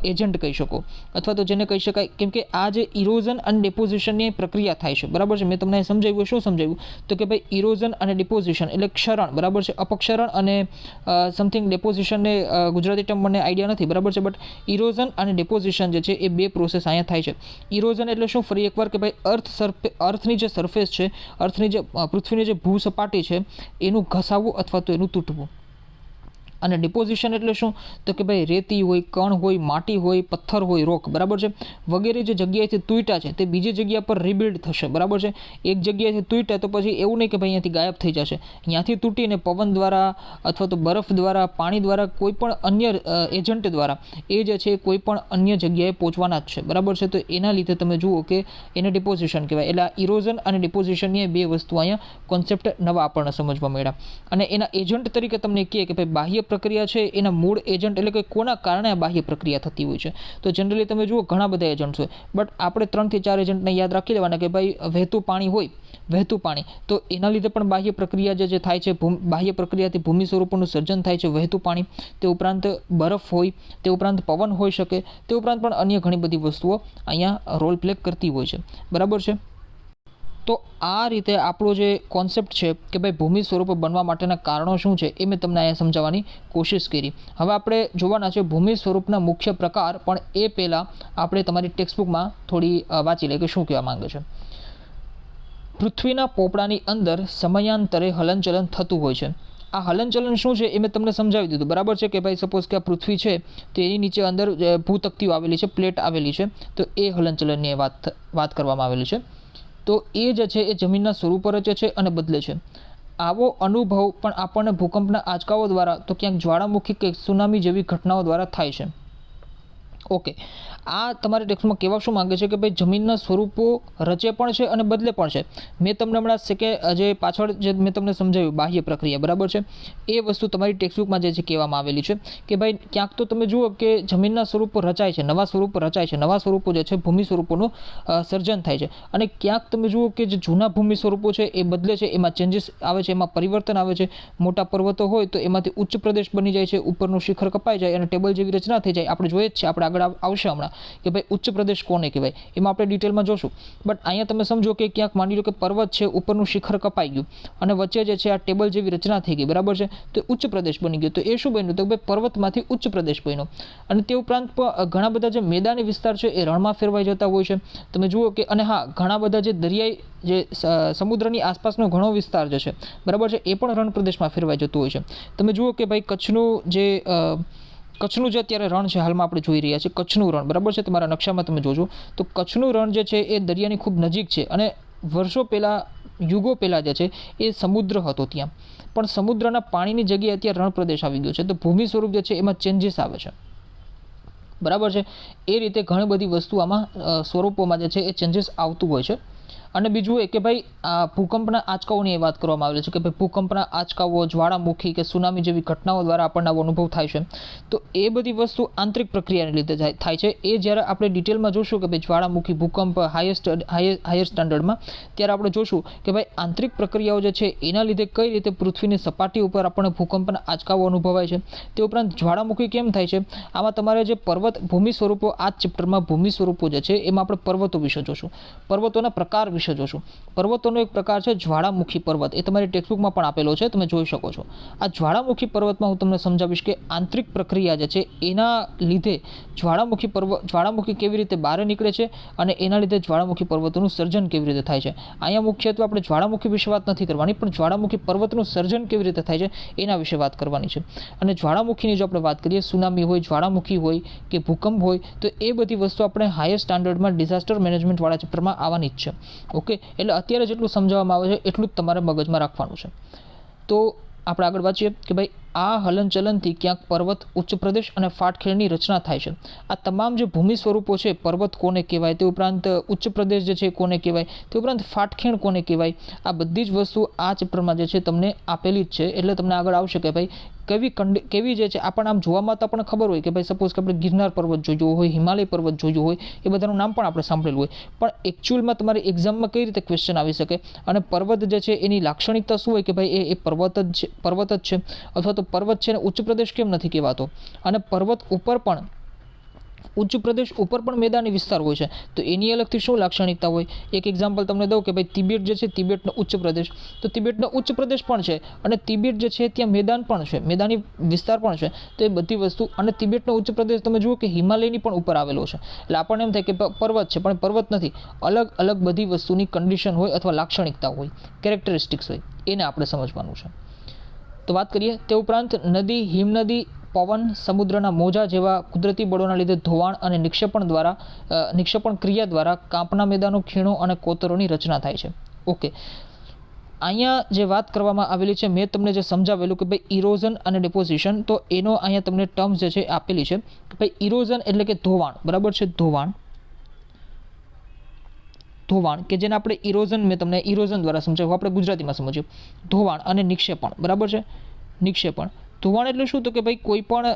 એજન્ટ કહી શકો, અથવા તો જેને કહી શકાય, કેમ કે આ જે ઇરોઝન અને ડિપોઝિશનની પ્રક્રિયા થાય છે, બરાબર છે. મેં તમને સમજાવ્યું, શું સમજાવ્યું, તો કે ભાઈ ઇરોઝન અને ડિપોઝિશન એટલે ક્ષરણ, બરાબર છે, અપક્ષરણ અને સમથિંગ ડિપોઝિશનને ગુજરાતી ટર્મ મને આઈડિયા નથી, બરાબર છે, બટ ઇરોઝન અને ડિપોઝિશન જે છે એ બે પ્રોસેસ અહીંયા થાય છે. ઇરોઝન એટલે શું, ફરી એકવાર કે ભાઈ અર્થની જે સરફેસ છે, અર્થની જે પૃથ્વીની જે ભૂસપાટી છે એનું ઘસાવું અથવા તો એનું તૂટવું. અને ડિપોઝિશન એટલે શું, તો કે ભાઈ રેતી હોય, કણ હોય, માટી હોય, પથ્થર હોય, રોક, બરાબર છે, વગેરે જે જગ્યાએથી તૂટ્યા છે તે બીજી જગ્યા પર રિબિલ્ડ થશે. બરાબર છે. એક જગ્યાએથી તૂટ્યા તો પછી એવું નહીં કે ભાઈ અહીંયાથી ગાયબ થઈ જશે. અહીંયાથી તૂટીને પવન દ્વારા અથવા તો બરફ દ્વારા, પાણી દ્વારા, કોઈ પણ અન્ય એજન્ટ દ્વારા એ જે છે કોઈ પણ અન્ય જગ્યાએ પહોંચવાના જ છે. બરાબર છે. તો એના લીધે તમે જુઓ કે એને ડિપોઝિશન કહેવાય. એટલે આ ઇરોઝન અને ડિપોઝિશનની બે વસ્તુ અહીંયા કોન્સેપ્ટ નવા આપણને સમજવા મળ્યા. અને એના એજન્ટ તરીકે તમને કહે કે ભાઈ બાહ્ય પ્રક્રિયા છે એના મૂળ એજન્ટ એટલે કે કોના કારણે આ બાહ્ય પ્રક્રિયા થતી હોય છે. તો જનરલી તમે જુઓ ઘણા બધા એજન્ટ્સ હોય, બટ આપણે 3 થી 4 એજન્ટને યાદ રાખી લેવાના કે ભાઈ વહેતું પાણી હોય, વહેતું પાણી, તો એના લીધે પણ બાહ્ય પ્રક્રિયા જે થાય છે, બાહ્ય પ્રક્રિયાથી ભૂમિ સ્વરૂપોનું સર્જન થાય છે, વહેતું પાણી. તે ઉપરાંત બરફ હોય, તે ઉપરાંત પવન હોઈ શકે, તે ઉપરાંત પણ અન્ય ઘણી બધી વસ્તુઓ અહીંયા રોલ પ્લે કરતી હોય છે. બરાબર છે. તો આ રીતે આપણો જે કોન્સેપ્ટ છે કે ભાઈ ભૂમિ સ્વરૂપ બનવા માટેના કારણો શું છે એ મેં તમને અહીંયા સમજાવવાની કોશિશ કરી. હવે આપણે જોવાના છે ભૂમિ સ્વરૂપના મુખ્ય પ્રકાર, પણ એ પહેલાં આપણે તમારી ટેક્સ્ટબુકમાં થોડી વાંચી લઈએ કે શું કહેવા માંગે છે. પૃથ્વીના પોપડાની અંદર સમયાંતરે હલનચલન થતું હોય છે. આ હલનચલન શું છે એ મેં તમને સમજાવી દીધું. બરાબર છે કે ભાઈ સપોઝ કે આ પૃથ્વી છે તો એની નીચે અંદર ભૂતકતીઓ આવેલી છે, પ્લેટ આવેલી છે, તો એ હલનચલનની વાત કરવામાં આવેલી છે. તો એ જે છે એ જમીનના સ્વરૂપો રચે છે અને બદલે છે. આવો અનુભવ પણ આપણને ભૂકંપના આંચકાઓ દ્વારા, તો ક્યાંક જ્વાળામુખી કે સુનામી જેવી ઘટનાઓ દ્વારા થાય છે. ઓકે, આ તમારે ટેક્સ્ટમાં કહેવા શું માંગે છે કે ભાઈ જમીનના સ્વરૂપો રચે પણ છે અને બદલે પણ છે. મેં તમને હમણાં જે પાછળ જે મેં તમને સમજાવ્યું બાહ્ય પ્રક્રિયા, બરાબર છે, એ વસ્તુ તમારી ટેક્સ્ટબુકમાં જે છે કહેવામાં આવેલી છે કે ભાઈ ક્યાંક તો તમે જુઓ કે જમીનના સ્વરૂપો રચાય છે, નવા સ્વરૂપો રચાય છે, નવા સ્વરૂપો જે છે ભૂમિ સ્વરૂપોનું સર્જન થાય છે, અને ક્યાંક તમે જુઓ કે જે જૂના ભૂમિ સ્વરૂપો છે એ બદલે છે, એમાં ચેન્જીસ આવે છે, એમાં પરિવર્તન આવે છે. મોટા પર્વતો હોય તો એમાંથી ઉચ્ચ પ્રદેશ બની જાય છે, ઉપરનું શિખર કપાઈ જાય અને ટેબલ જેવી રચના થઈ જાય. આપણે જોઈએ જ છે, આપણે આગળ આવશે હમણાં કે ભાઈ ઉચ્ચ પ્રદેશ કોને કહેવાય, એમાં આપણે ડિટેલમાં જોશું. બટ અહીંયા તમે સમજો કે ક્યાંક માની લો કે પર્વત છે, ઉપરનું શિખર કપાઈ ગયું અને વચ્ચે જે છે આ ટેબલ જેવી રચના થઈ ગઈ, બરાબર છે, તો ઉચ્ચ પ્રદેશ બની ગયો. તો એ શું બન્યું? તો ભાઈ પર્વતમાંથી ઉચ્ચ પ્રદેશ બન્યો. અને તે ઉપરાંત ઘણા બધા જે મેદાની વિસ્તાર છે એ રણમાં ફેરવાઈ જતા હોય છે. તમે જુઓ કે, અને હા, ઘણા બધા જે દરિયાઈ જે સમુદ્રની આસપાસનો ઘણો વિસ્તાર જે છે, બરાબર છે, એ પણ રણ પ્રદેશમાં ફેરવાઈ જતું હોય છે. તમે જુઓ કે ભાઈ કચ્છનું જે અત્યારે રણ છે, હાલમાં આપણે જોઈ રહ્યા છીએ કચ્છનું રણ, બરાબર છે, તમારા નકશામાં તમે જોજો તો કચ્છનું રણ જે છે એ દરિયાની ખૂબ નજીક છે, અને વર્ષો પહેલાં, યુગો પહેલાં જે છે એ સમુદ્ર હતો ત્યાં, પણ સમુદ્રના પાણીની જગ્યાએ અત્યારે રણ પ્રદેશ આવી ગયો છે. તો ભૂમિ સ્વરૂપ જે છે એમાં ચેન્જીસ આવે છે, બરાબર છે. એ રીતે ઘણી બધી વસ્તુ આમાં સ્વરૂપોમાં જે છે એ ચેન્જીસ આવતું હોય છે. અને બીજું એ કે ભાઈ આ ભૂકંપના આંચકાઓની વાત કરવામાં આવેલી છે કે ભાઈ ભૂકંપના આંચકાઓ, જ્વાળામુખી કે સુનામી જેવી ઘટનાઓ દ્વારા આપણને આવો અનુભવ થાય છે. તો એ બધી વસ્તુ આંતરિક પ્રક્રિયાને લીધે થાય છે. એ જ્યારે આપણે ડિટેલમાં જોશું કે ભાઈ જ્વાળામુખી, ભૂકંપ હાયર સ્ટાન્ડર્ડમાં, ત્યારે આપણે જોશું કે ભાઈ આંતરિક પ્રક્રિયાઓ જે છે એના લીધે કઈ રીતે પૃથ્વીની સપાટી ઉપર આપણને ભૂકંપના આંચકાઓ અનુભવાય છે. તે ઉપરાંત જ્વાળામુખી કેમ થાય છે, આમાં તમારે જે ભૂમિ સ્વરૂપો, આ ચેપ્ટરમાં ભૂમિ સ્વરૂપો જે છે એમાં આપણે પર્વતો વિશે જોશું, પર્વતોના પ્રકાર વિશે જોશું. પર્વતોનો એક પ્રકાર છે જ્વાળામુખી પર્વત, એ તમારી ટેક્સ્ટબુકમાં પણ આપેલો છે, તમે જોઈ શકો છો. આ જ્વાળામુખી પર્વતમાં હું તમને સમજાવીશ કે આંતરિક પ્રક્રિયા જે છે એના લીધે જ્વાળામુખી કેવી રીતે બહાર નીકળે છે અને એના લીધે જ્વાળામુખી પર્વતોનું સર્જન કેવી રીતે થાય છે. અહીંયા મુખ્યત્વે આપણે જ્વાળામુખી વિશે વાત નથી કરવાની, પણ જ્વાળામુખી પર્વતનું સર્જન કેવી રીતે થાય છે એના વિશે વાત કરવાની છે. અને જ્વાળામુખીની જો આપણે વાત કરીએ, સુનામી હોય, જ્વાળામુખી હોય કે ભૂકંપ હોય, તો એ બધી વસ્તુ આપણે હાયર સ્ટાન્ડર્ડમાં ડિઝાસ્ટર મેનેજમેન્ટવાળા ચેપ્ટરમાં આવવાની જ છે. ઓકે, એટલે અત્યારે જેટલું સમજાવવામાં આવે છે એટલું જ તમારે મગજમાં રાખવાનું છે. તો આપણે આગળ વાંચીએ કે ભાઈ આ હલનચલનથી ક્યાંક પર્વત, ઉચ્ચ પ્રદેશ અને ફાટખેડની રચના થાય છે. આ તમામ જે ભૂમિ સ્વરૂપો છે, પર્વત કોને કહેવાય, તે ઉપરાંત ઉચ્ચ પ્રદેશ જે છે કોને કહેવાય, તે ઉપરાંત ફાટખેડ કોને કહેવાય, આ બધી જ વસ્તુ આ ચેપ્ટરમાં જે છે તમને આપેલી જ છે. એટલે તમને આગળ આવશે કે ભાઈ કેવી જે છે આપણને આમ જોવામાં તો આપણને ખબર હોય કે ભાઈ સપોઝ કે આપણે ગિરનાર પર્વત જોયો હોય, હિમાલય પર્વત જોયો હોય, એ બધાનું નામ પણ આપણે સાંભળેલું હોય, પણ એકચ્યુઅલમાં તમારી એક્ઝામમાં કઈ રીતે ક્વેશ્ચન આવી શકે, અને પર્વત જે છે એની લાક્ષણિકતા શું હોય કે ભાઈ એ પર્વત જ છે, અથવા તો પર્વત છે ને ઉચ્ચ પ્રદેશ કેમ નથી કહેવાતો, અને પર્વત ઉપર પણ, ઉચ્ચ પ્રદેશ ઉપર પણ મેદાની વિસ્તાર હોય છે, તો એની અલગથી શું લાક્ષણિકતા હોય. એક એક્ઝામ્પલ તમને દઉં કે ભાઈ તિબેટ જે છે, તિબેટનો ઉચ્ચ પ્રદેશ, તો તિબેટનો ઉચ્ચ પ્રદેશ પણ છે, અને તિબેટ જે છે ત્યાં મેદાન પણ છે, મેદાની વિસ્તાર પણ છે. તો એ બધી વસ્તુ, અને તિબેટનો ઉચ્ચ પ્રદેશ તમે જુઓ કે હિમાલયની પણ ઉપર આવેલો છે, એટલે આપણને એમ થાય કે પર્વત છે, પણ પર્વત નથી. અલગ અલગ બધી વસ્તુની કન્ડિશન હોય અથવા લાક્ષણિકતા હોય, કેરેક્ટરિસ્ટિક્સ હોય, એને આપણે સમજવાનું છે. તો વાત કરીએ, તે ઉપરાંત નદી, હિમનદી, પવન, સમુદ્રના મોજા જેવા કુદરતી બળોના લીધે ધોવાણ અને નિક્ષેપણ ક્રિયા દ્વારા કાંપના મેદાનો, ખીણો અને કોતરોની રચના થાય છે. ઓકે, અહીંયા જે વાત કરવામાં આવેલી છે, મેં તમને જે સમજાવેલું કે ભાઈ ઇરોઝન અને ડિપોઝિશન, તો એનો અહીંયા તમને ટર્મ્સ જે છે આપેલી છે કે ભાઈ ઇરોઝન એટલે કે ધોવાણ, બરાબર છે, ધોવાણ કે જેને આપણે મેં તમને ઇરોઝન દ્વારા સમજાવ્યું, આપણે ગુજરાતીમાં સમજ્યું ધોવાણ, અને નિક્ષેપણ, બરાબર છે, નિક્ષેપણ. ધોવાણ એટલે શું? તો કે ભાઈ કોઈ પણ,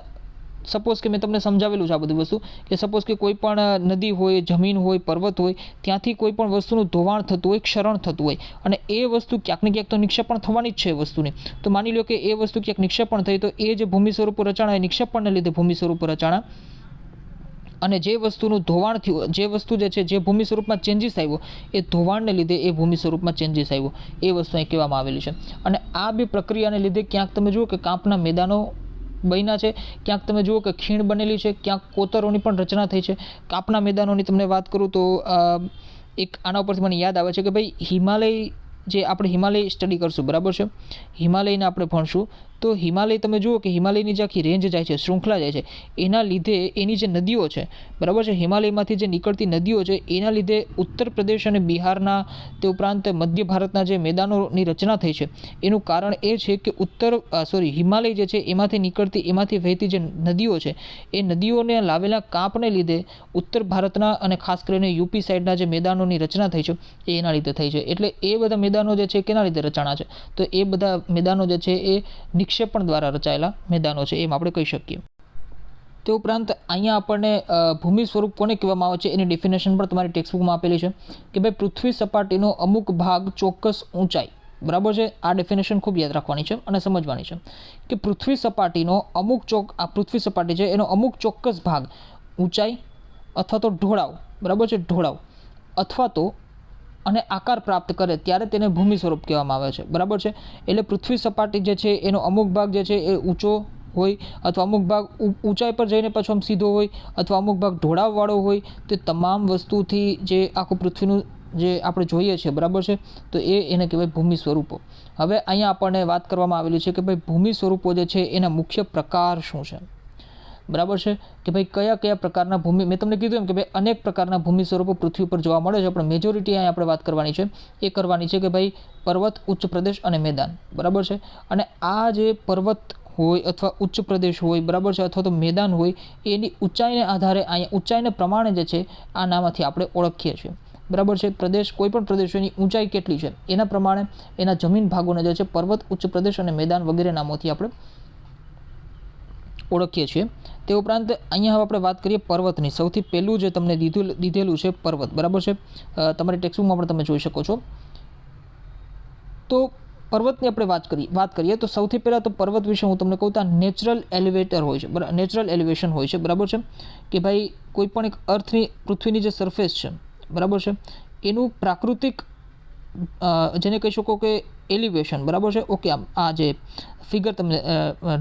સપોઝ કે મેં તમને સમજાવેલું છે આ બધી વસ્તુ, કે સપોઝ કે કોઈ પણ નદી હોય, જમીન હોય, પર્વત હોય, ત્યાંથી કોઈ પણ વસ્તુનું ધોવાણ થતું હોય, ક્ષરણ થતું હોય, અને એ વસ્તુ ક્યાંક ને ક્યાંક તો નિક્ષેપણ થવાની જ છે એ વસ્તુની. તો માની લો કે એ વસ્તુ ક્યાંક નિક્ષેપણ થઈ, તો એ જે ભૂમિ સ્વરૂપો રચાણા એ નિક્ષેપણને લીધે ભૂમિ સ્વરૂપો રચાણા, અને જે વસ્તુનું ધોવાણ થયું, જે વસ્તુ જે છે, જે ભૂમિ સ્વરૂપમાં ચેન્જીસ આવ્યો, એ ધોવાણને લીધે એ ભૂમિ સ્વરૂપમાં ચેન્જીસ આવ્યો, એ વસ્તુ અહીં કહેવામાં આવેલી છે. અને આ બે પ્રક્રિયાને લીધે ક્યાંક તમે જુઓ કે કાંપના મેદાનો બન્યા છે, ક્યાંક તમે જુઓ કે ખીણ બનેલી છે, ક્યાંક કોતરોની પણ રચના થઈ છે. કાંપના મેદાનોની તમને વાત કરું તો એક આના ઉપરથી મને યાદ આવે છે કે ભાઈ હિમાલય, જે આપણે હિમાલય સ્ટડી કરશું, બરાબર છે, હિમાલયને આપણે ભણશું, તો હિમાલય તમે જુઓ કે હિમાલયની જે આખી રેન્જ જાય છે, શૃંખલા જાય છે, એના લીધે એની જે નદીઓ છે, બરાબર છે, હિમાલયમાંથી જે નીકળતી નદીઓ છે એના લીધે ઉત્તર પ્રદેશ અને બિહારના, તે ઉપરાંત મધ્ય ભારતના જે મેદાનોની રચના થઈ છે એનું કારણ એ છે કે હિમાલય જે છે એમાંથી વહેતી જે નદીઓ છે એ નદીઓને લાવેલા કાંપને લીધે ઉત્તર ભારતના અને ખાસ કરીને યુપી સાઈડના જે મેદાનોની રચના થઈ છે એ એના લીધે થઈ છે. એટલે એ બધા મેદાનો જે છે કેના લીધે રચાણા છે? તો એ બધા મેદાનો જે છે એ નિક્ષેપણ દ્વારા રચાયેલા મેદાનો છે એમ આપણે કહી શકીએ. તે ઉપરાંત અહીંયા આપણને ભૂમિ સ્વરૂપ કોને કહેવામાં આવે છે એની ડેફિનેશન પણ તમારી ટેક્સ્ટબુકમાં આપેલી છે કે ભાઈ પૃથ્વી સપાટીનો અમુક ભાગ ચોક્કસ ઊંચાઈ, બરાબર છે. આ ડેફિનેશન ખૂબ યાદ રાખવાની છે અને સમજવાની છે કે પૃથ્વી સપાટીનો પૃથ્વી સપાટી છે એનો અમુક ચોક્કસ ભાગ ઊંચાઈ અથવા તો ઢોળાવ, બરાબર છે, ઢોળાવ અથવા તો અને આકાર પ્રાપ્ત કરે ત્યારે તેને ભૂમિ સ્વરૂપ કહેવામાં આવે છે, બરાબર છે. એટલે પૃથ્વી સપાટી જે છે એનો અમુક ભાગ જે છે એ ઊંચો હોય અથવા અમુક ભાગ ઊંચાઈ પર જઈને પાછો આમ સીધો હોય અથવા અમુક ભાગ ઢોળાવવાળો હોય, તે તમામ વસ્તુથી જે આખું પૃથ્વીનું જે આપણે જોઈએ છીએ, બરાબર છે, તો એને કહેવાય ભૂમિ સ્વરૂપો. હવે અહીંયા આપણને વાત કરવામાં આવેલી છે કે ભાઈ ભૂમિ સ્વરૂપો જે છે એના મુખ્ય પ્રકાર શું છે, બરાબર છે, કે ભાઈ કયા કયા પ્રકારના મેં તમને કીધું એમ કે ભાઈ અનેક પ્રકારના ભૂમિ સ્વરૂપો પૃથ્વી પર જોવા મળે છે, પણ મેજોરિટી અહીંયા આપણે વાત કરવાની છે એ કરવાની છે કે ભાઈ પર્વત, ઉચ્ચ પ્રદેશ અને મેદાન, બરાબર છે. અને આ જે પર્વત હોય અથવા ઉચ્ચ પ્રદેશ હોય, બરાબર છે, અથવા તો મેદાન હોય, એની ઊંચાઈને આધારે અહીંયા ઊંચાઈને પ્રમાણે જે છે આ નામથી આપણે ઓળખીએ છીએ, બરાબર છે. પ્રદેશ, કોઈ પણ પ્રદેશોની ઊંચાઈ કેટલી છે એના પ્રમાણે એના જમીન ભાગોને જે છે પર્વત, ઉચ્ચ પ્રદેશ અને મેદાન વગેરે નામોથી આપણે ઓળખીએ છીએ. તે ઉપરાંત અહીંયા હવે આપણે વાત કરીએ પર્વતની. સૌથી પહેલું જે તમને દીધેલું છે પર્વત, બરાબર છે, તમારી ટેક્સ્ટબુકમાં પણ તમે જોઈ શકો છો. તો પર્વતની આપણે વાત કરીએ તો સૌથી પહેલાં તો પર્વત વિશે હું તમને કહું તો નેચરલ એલિવેટર હોય છે, નેચરલ એલિવેશન હોય છે, બરાબર છે, કે ભાઈ કોઈ પણ એક પૃથ્વીની જે સરફેસ છે, બરાબર છે, એનું પ્રાકૃતિક જેને કહી શકો કે એલિવેશન, બરાબર છે. ઓકે, આ જે ફિગર તમને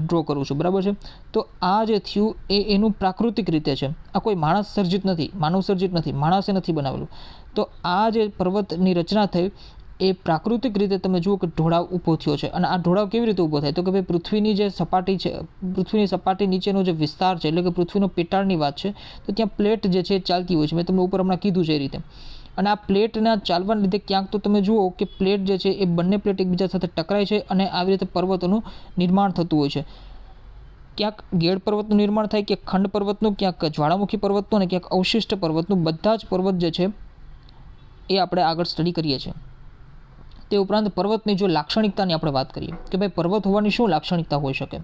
ડ્રો કરું છું, બરાબર છે, તો આ જે થયું એનું પ્રાકૃતિક રીતે છે, આ કોઈ માણસ સર્જિત નથી, માનવ સર્જિત નથી, માણસે નથી બનાવેલું. તો આ જે પર્વતની રચના થઈ એ પ્રાકૃતિક રીતે તમે જુઓ કે ઢોળાવ ઊભો થયો છે. અને આ ઢોળાવ કેવી રીતે ઊભો થાય? તો કે ભાઈ પૃથ્વીની જે સપાટી છે, પૃથ્વીની સપાટી નીચેનો જે વિસ્તાર છે, એટલે કે પૃથ્વીનો પેટાળની વાત છે, તો ત્યાં પ્લેટ જે છે ચાલતી હોય છે. મેં તમને ઉપર હમણાં કીધું છે એ રીતે. અને આ પ્લેટના ચાલવાને લીધે ક્યાંક તો તમે જુઓ કે પ્લેટ જે છે એ બંને પ્લેટ એકબીજા સાથે ટકરાય છે અને આવી રીતે પર્વતોનું નિર્માણ થતું હોય છે. ક્યાંક ગેડ પર્વતનું નિર્માણ થાય, ક્યાંક ખંડ પર્વતનું, ક્યાંક જ્વાળામુખી પર્વતનું અને ક્યાંક અવશિષ્ટ પર્વતનું. બધા જ પર્વત જે છે એ આપણે આગળ સ્ટડી કરીએ છીએ. તે ઉપરાંત પર્વતની જો લાક્ષણિકતાની આપણે વાત કરીએ કે ભાઈ પર્વત હોવાની શું લાક્ષણિકતા હોઈ શકે,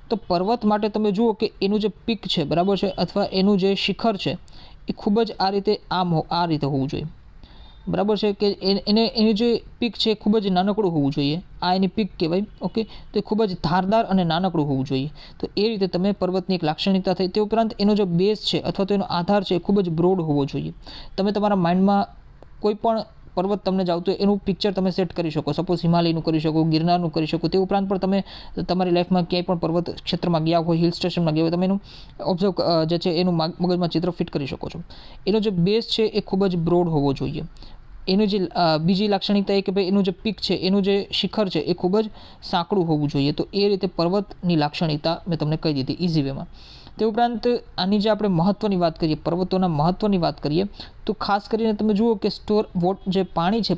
તો પર્વત માટે તમે જુઓ કે એનું જે પીક છે, બરાબર છે, અથવા એનું જે શિખર છે એ ખૂબ જ આ રીતે હોવું જોઈએ, બરાબર છે, કે એની જે પીક છે એ ખૂબ જ નાનકડું હોવું જોઈએ. આ એની પીક કહેવાય, ઓકે. તો એ ખૂબ જ ધારદાર અને નાનકડું હોવું જોઈએ. તો એ રીતે તમે પર્વતની એક લાક્ષણિકતા થઈ. તે ઉપરાંત એનો જે બેઝ છે અથવા તો એનો આધાર છે એ ખૂબ જ બ્રોડ હોવો જોઈએ. તમે તમારા માઇન્ડમાં કોઈ પણ પર્વત તમને જાવ તો એનું પિક્ચર તમે સેટ કરી શકો. સપોઝ હિમાલયનું કરી શકો, ગિરનારનું કરી શકો. તે ઉપરાંત પણ તમે તમારી લાઈફમાં ક્યાંય પણ પર્વત ક્ષેત્રમાં ગયા હોય, હિલ સ્ટેશનમાં ગયા હોય, તમે એનું ઓબ્ઝર્વ જે છે એનું મગજમાં ચિત્ર ફિટ કરી શકો છો. એનો જે બેઝ છે એ ખૂબ જ બ્રોડ હોવો જોઈએ. એનું જે બીજી લાક્ષણિકતા એ કે ભાઈ એનું જે પીક છે, એનું જે શિખર છે એ ખૂબ જ સાંકડું હોવું જોઈએ. તો એ રીતે પર્વતની લાક્ષણિકતા મેં તમને કહી દીધી ઇઝી વેમાં. તે ઉપરાંત આની જે આપણે મહત્ત્વની વાત કરીએ, પર્વતોના મહત્ત્વની વાત કરીએ, તો ખાસ કરીને તમે જુઓ કે જે પાણી છે,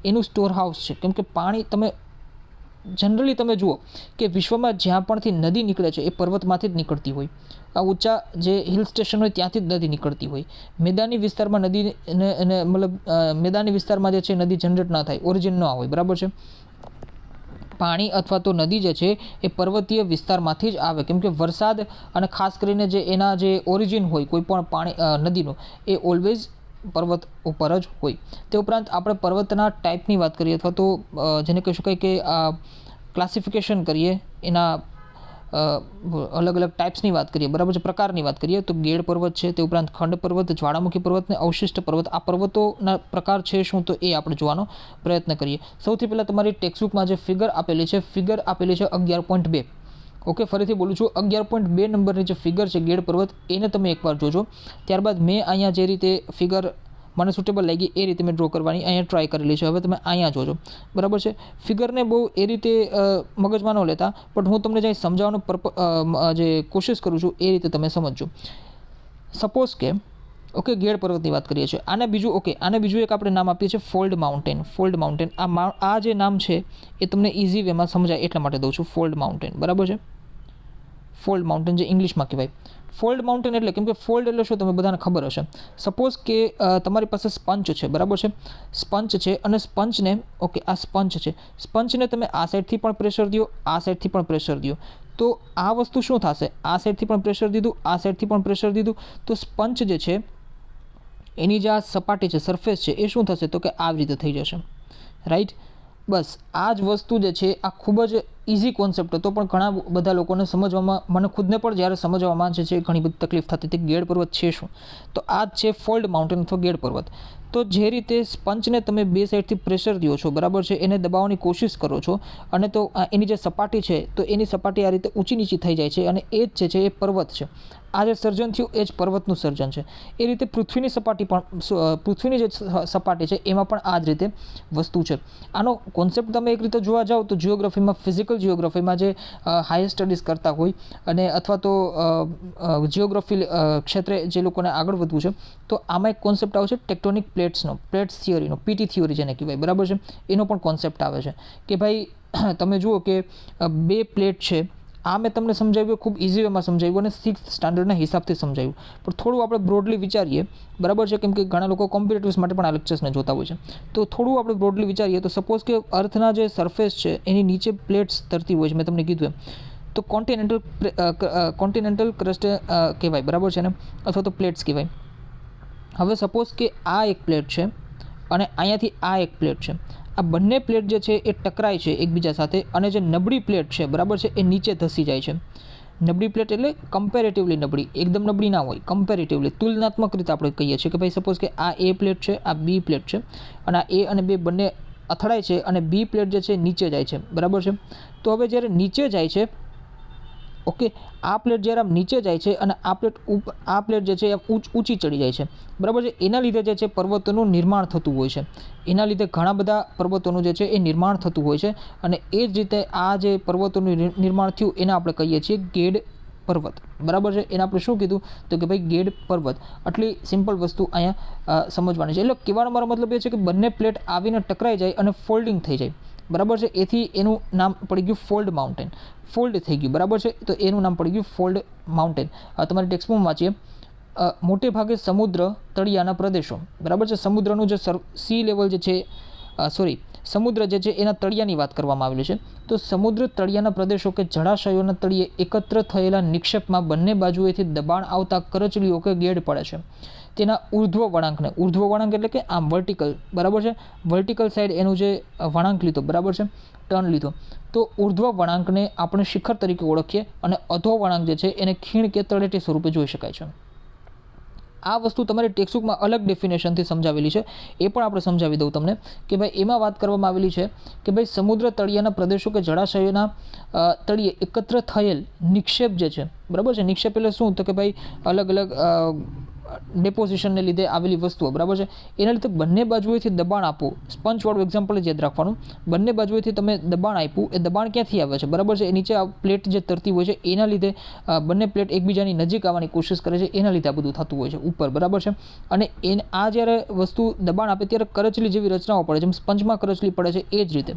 એનું સ્ટોર હાઉસ છે. કેમ કે પાણી જનરલી તમે જુઓ કે વિશ્વમાં જ્યાં પણથી નદી નીકળે છે એ પર્વતમાંથી જ નીકળતી હોય. આ ઊંચા જે હિલ સ્ટેશન હોય ત્યાંથી જ નદી નીકળતી હોય. મેદાની વિસ્તારમાં મેદાની વિસ્તારમાં જે છે નદી જનરેટ ના થાય, ઓરિજિન ન હોય, બરાબર છે. પાણી અથવા તો નદી જે છે એ પર્વતીય વિસ્તારમાંથી જ આવે. કેમ કે વરસાદ અને ખાસ કરીને જે એના જે ઓરિજિન હોય કોઈ પણ નદીનો એ ઓલવેઝ પર્વત ઉપર જ હોય. તે ઉપરાંત આપણે પર્વતના ટાઈપની વાત કરીએ અથવા તો જેને કહી શકાય કે ક્લાસિફિકેશન કરીએ, એના અલગ અલગ ટાઈપ્સની વાત કરીએ, બરાબર છે, પ્રકારની વાત કરીએ, તો ગેડ પર્વત છે, તે ઉપરાંત ખંડ પર્વત, જ્વાળામુખી પર્વત ને અવશિષ્ટ પર્વત. આ પર્વતોના પ્રકાર છે શું, તો એ આપણે જોવાનો પ્રયત્ન કરીએ. સૌથી પહેલાં તમારી ટેક્સ્ટબુકમાં જે ફિગર આપેલી છે 11.2. ઓકે, ફરીથી બોલું છું, 11.2 નંબરની જે ફિગર છે ગેડ પર્વત, એને તમે એકવાર જોજો. ત્યારબાદ મેં અહીંયા જે રીતે ફિગર મને સુટેબલ લાગી એ રીતે મેં ડ્રો કરવાની અહીંયા ટ્રાય કરેલી છે. હવે તમે અહીંયા જોજો, બરાબર છે. ફિગરને બહુ એ રીતે મગજમાં ન લેતા, પણ હું તમને જે સમજાવવાનો જે કોશિશ કરું છું એ રીતે તમે સમજજો. સપોઝ કે ઓકે, ગેડ પર્વતની વાત કરીએ છીએ. આને બીજું એક આપણે નામ આપીએ છીએ ફોલ્ડ માઉન્ટેન. આ જે નામ છે એ તમને ઇઝી વેમાં સમજાય એટલા માટે દઉં છું, ફોલ્ડ માઉન્ટેન, બરાબર છે. ફોલ્ડ માઉન્ટેન જે ઇંગ્લિશમાં કહેવાય. ફોલ્ડ માઉન્ટેન એટલે કેમ કે ફોલ્ડ એટલે શું તમને બધાને ખબર હશે. સપોઝ કે તમારી પાસે સ્પંચ છે, બરાબર છે. સ્પંચ છે અને સ્પંચને આ સ્પંચ છે. સ્પંચને તમે આ સાઈડથી પણ પ્રેશર દો, આ સાઈડથી પણ પ્રેશર દો, તો આ વસ્તુ શું થશે? આ સાઈડથી પણ પ્રેશર દીધું, આ સાઈડથી પણ પ્રેશર દીધું, તો સ્પંચ જે છે એની જે આ સપાટી છે, સરફેસ છે, એ શું થશે? તો કે આવી રીતે થઈ જશે, રાઈટ. બસ આ જ વસ્તુ જે છે આ ખૂબ જ ઇઝી કોન્સેપ્ટ હતો, પણ ઘણા બધા લોકોને સમજવામાં, મને ખુદને પણ જ્યારે સમજવામાં જે છે ઘણી બધી તકલીફ થતી હતી. ગેડ પર્વત છે શું? તો આ જ છે ફોલ્ડ માઉન્ટેન અથવા ગેડ પર્વત. તો જે રીતે સ્પંચને તમે બે સાઈડથી પ્રેશર દો છો, બરાબર છે, એને દબાવવાની કોશિશ કરો છો, અને તો એની જે સપાટી છે તો એની સપાટી આ રીતે ઊંચી નીચી થઈ જાય છે, અને એ જ છે એ પર્વત છે. આ જે સર્જન થયું એ જ પર્વતનું સર્જન છે. એ રીતે પૃથ્વીની જે સપાટી છે એમાં પણ આ જ રીતે વસ્તુ છે. આનો કોન્સેપ્ટ તમે એક રીતે જોવા જાઓ તો જિયોગ્રાફીમાં, ફિઝિકલ જિયોગ્રાફીમાં જે હાયર સ્ટડીઝ કરતા હોય અને અથવા તો જિયોગ્રાફી ક્ષેત્રે જે લોકોને આગળ વધવું છે, તો આમાં એક કોન્સેપ્ટ આવે છે ટેક્ટોનિક પ્લેટ્સ થિયરીનો, પીટી થિયરી જેને કહેવાય, બરાબર છે. એનો પણ કોન્સેપ્ટ આવે છે કે ભાઈ તમે જુઓ કે બે પ્લેટ છે. આ મેં તમને સમજાવ્યું, ખૂબ ઇઝી વેમાં સમજાવ્યું અને 6th સ્ટાન્ડર્ડના હિસાબથી સમજાવ્યું, પણ થોડું આપણે બ્રોડલી વિચારીએ, બરાબર છે, કેમ કે ઘણા લોકો કોમ્પિટિટિવ્સ માટે પણ આ લેક્ચર્સને જોતા હોય છે. તો થોડું આપણે બ્રોડલી વિચારીએ તો સપોઝ કે અર્થના જે સરફેસ છે એની નીચે પ્લેટ્સ તરતી હોય છે, મેં તમને કીધું એમ. તો કોન્ટિનેન્ટલ ક્રસ્ટ કહેવાય, બરાબર છે ને, અથવા તો પ્લેટ્સ કહેવાય. હવે સપોઝ કે આ એક પ્લેટ છે અને અહીંયાથી આ એક પ્લેટ છે. આ બંને પ્લેટ જે છે એ ટકરાય છે એકબીજા સાથે, અને જે નબળી પ્લેટ છે, બરાબર છે, એ નીચે ધસી જાય છે. નબળી પ્લેટ એટલે કમ્પેરેટિવલી નબળી, એકદમ નબળી ના હોય, કમ્પેરેટિવલી તુલનાત્મક રીતે આપણે કહીએ છીએ કે ભાઈ સપોઝ કે આ એ પ્લેટ છે, આ બી પ્લેટ છે, અને આ એ અને બે બંને અથડાય છે અને બી પ્લેટ જે છે નીચે જાય છે, બરાબર છે. તો હવે જ્યારે નીચે જાય છે, ઓકે, આ પ્લેટ જ્યારે આમ નીચે જાય છે અને આ પ્લેટ જે છે એ ઊંચી ચડી જાય છે, બરાબર છે. એના લીધે જે છે પર્વતોનું નિર્માણ થતું હોય છે. એના લીધે ઘણા બધા પર્વતોનું જે છે એ નિર્માણ થતું હોય છે, અને એ જ રીતે આ જે પર્વતોનું નિર્માણ થયું એને આપણે કહીએ છીએ ગેડ પર્વત, બરાબર છે. એને આપણે શું કીધું? તો કે ભાઈ ગેડ પર્વત. આટલી સિમ્પલ વસ્તુ અહીંયા સમજવાની છે. એટલે કહેવાનો મારો મતલબ એ છે કે બંને પ્લેટ આવીને ટકરાઈ જાય અને ફોલ્ડિંગ થઈ જાય, બરાબર છે. એથી એનું નામ પડી ગયું ફોલ્ડ માઉન્ટેન. ફોલ્ડ થઈ ગયું, બરાબર છે, તો એનું નામ પડી ગયું ફોલ્ડ માઉન્ટેન. તમારી ટેક્સ્ટમાં વાંચીએ, મોટે ભાગે સમુદ્ર તળિયાના પ્રદેશો, બરાબર છે. સમુદ્રનું જે સી લેવલ જે છે, સમુદ્ર જે છે એના તળિયાની વાત કરવામાં આવેલી છે. તો સમુદ્ર તળિયાના પ્રદેશો કે જળાશયોના તળિયે એકત્ર થયેલા નિક્ષેપમાં બંને બાજુએથી દબાણ આવતા કરચલીઓ કે ગેડ પડે છે. તેના ઉર્ધ્વ વળાંક એટલે કે આમ વર્ટિકલ, બરાબર છે, વર્ટિકલ સાઈડ એનું જે વળાંક લીધો, બરાબર છે, ટર્ન લીધો, તો ઉર્ધ્વ વળાંકને આપણે શિખર તરીકે ઓળખીએ, અને અધો વળાંક જે છે એને ખીણ કે તળેટી સ્વરૂપે જોઈ શકાય છે. આ વસ્તુ તમારી ટેક્સ્ટબુકમાં અલગ ડેફિનેશનથી સમજાવેલી છે, એ પણ આપણે સમજાવી દઉં તમને કે ભાઈ એમાં વાત કરવામાં આવેલી છે કે ભાઈ સમુદ્ર તળિયાના પ્રદેશો કે જળાશયોના તળિયે એકત્ર થયેલ નિક્ષેપ જે છે, બરાબર છે. નિક્ષેપ એટલે શું? તો કે ભાઈ અલગ અલગ ડેપોઝિશનને લીધે આવેલી વસ્તુઓ, બરાબર છે. એના લીધે બંને બાજુએથી દબાણ આપવું, સ્પંચવાળું એક્ઝામ્પલ જ યાદ રાખવાનું. બંને બાજુએથી તમે દબાણ આપ્યું, એ દબાણ ક્યાંથી આવે છે? બરાબર છે, એ નીચે આ પ્લેટ જે તરતી હોય છે એના લીધે બંને પ્લેટ એકબીજાની નજીક આવવાની કોશિશ કરે છે, એના લીધે આ બધું થતું હોય છે ઉપર, બરાબર છે. અને આ જ્યારે વસ્તુ દબાણ આપે ત્યારે કરચલી જેવી રચનાઓ પડે છે, જેમ સ્પંજમાં કરચલી પડે છે એ જ રીતે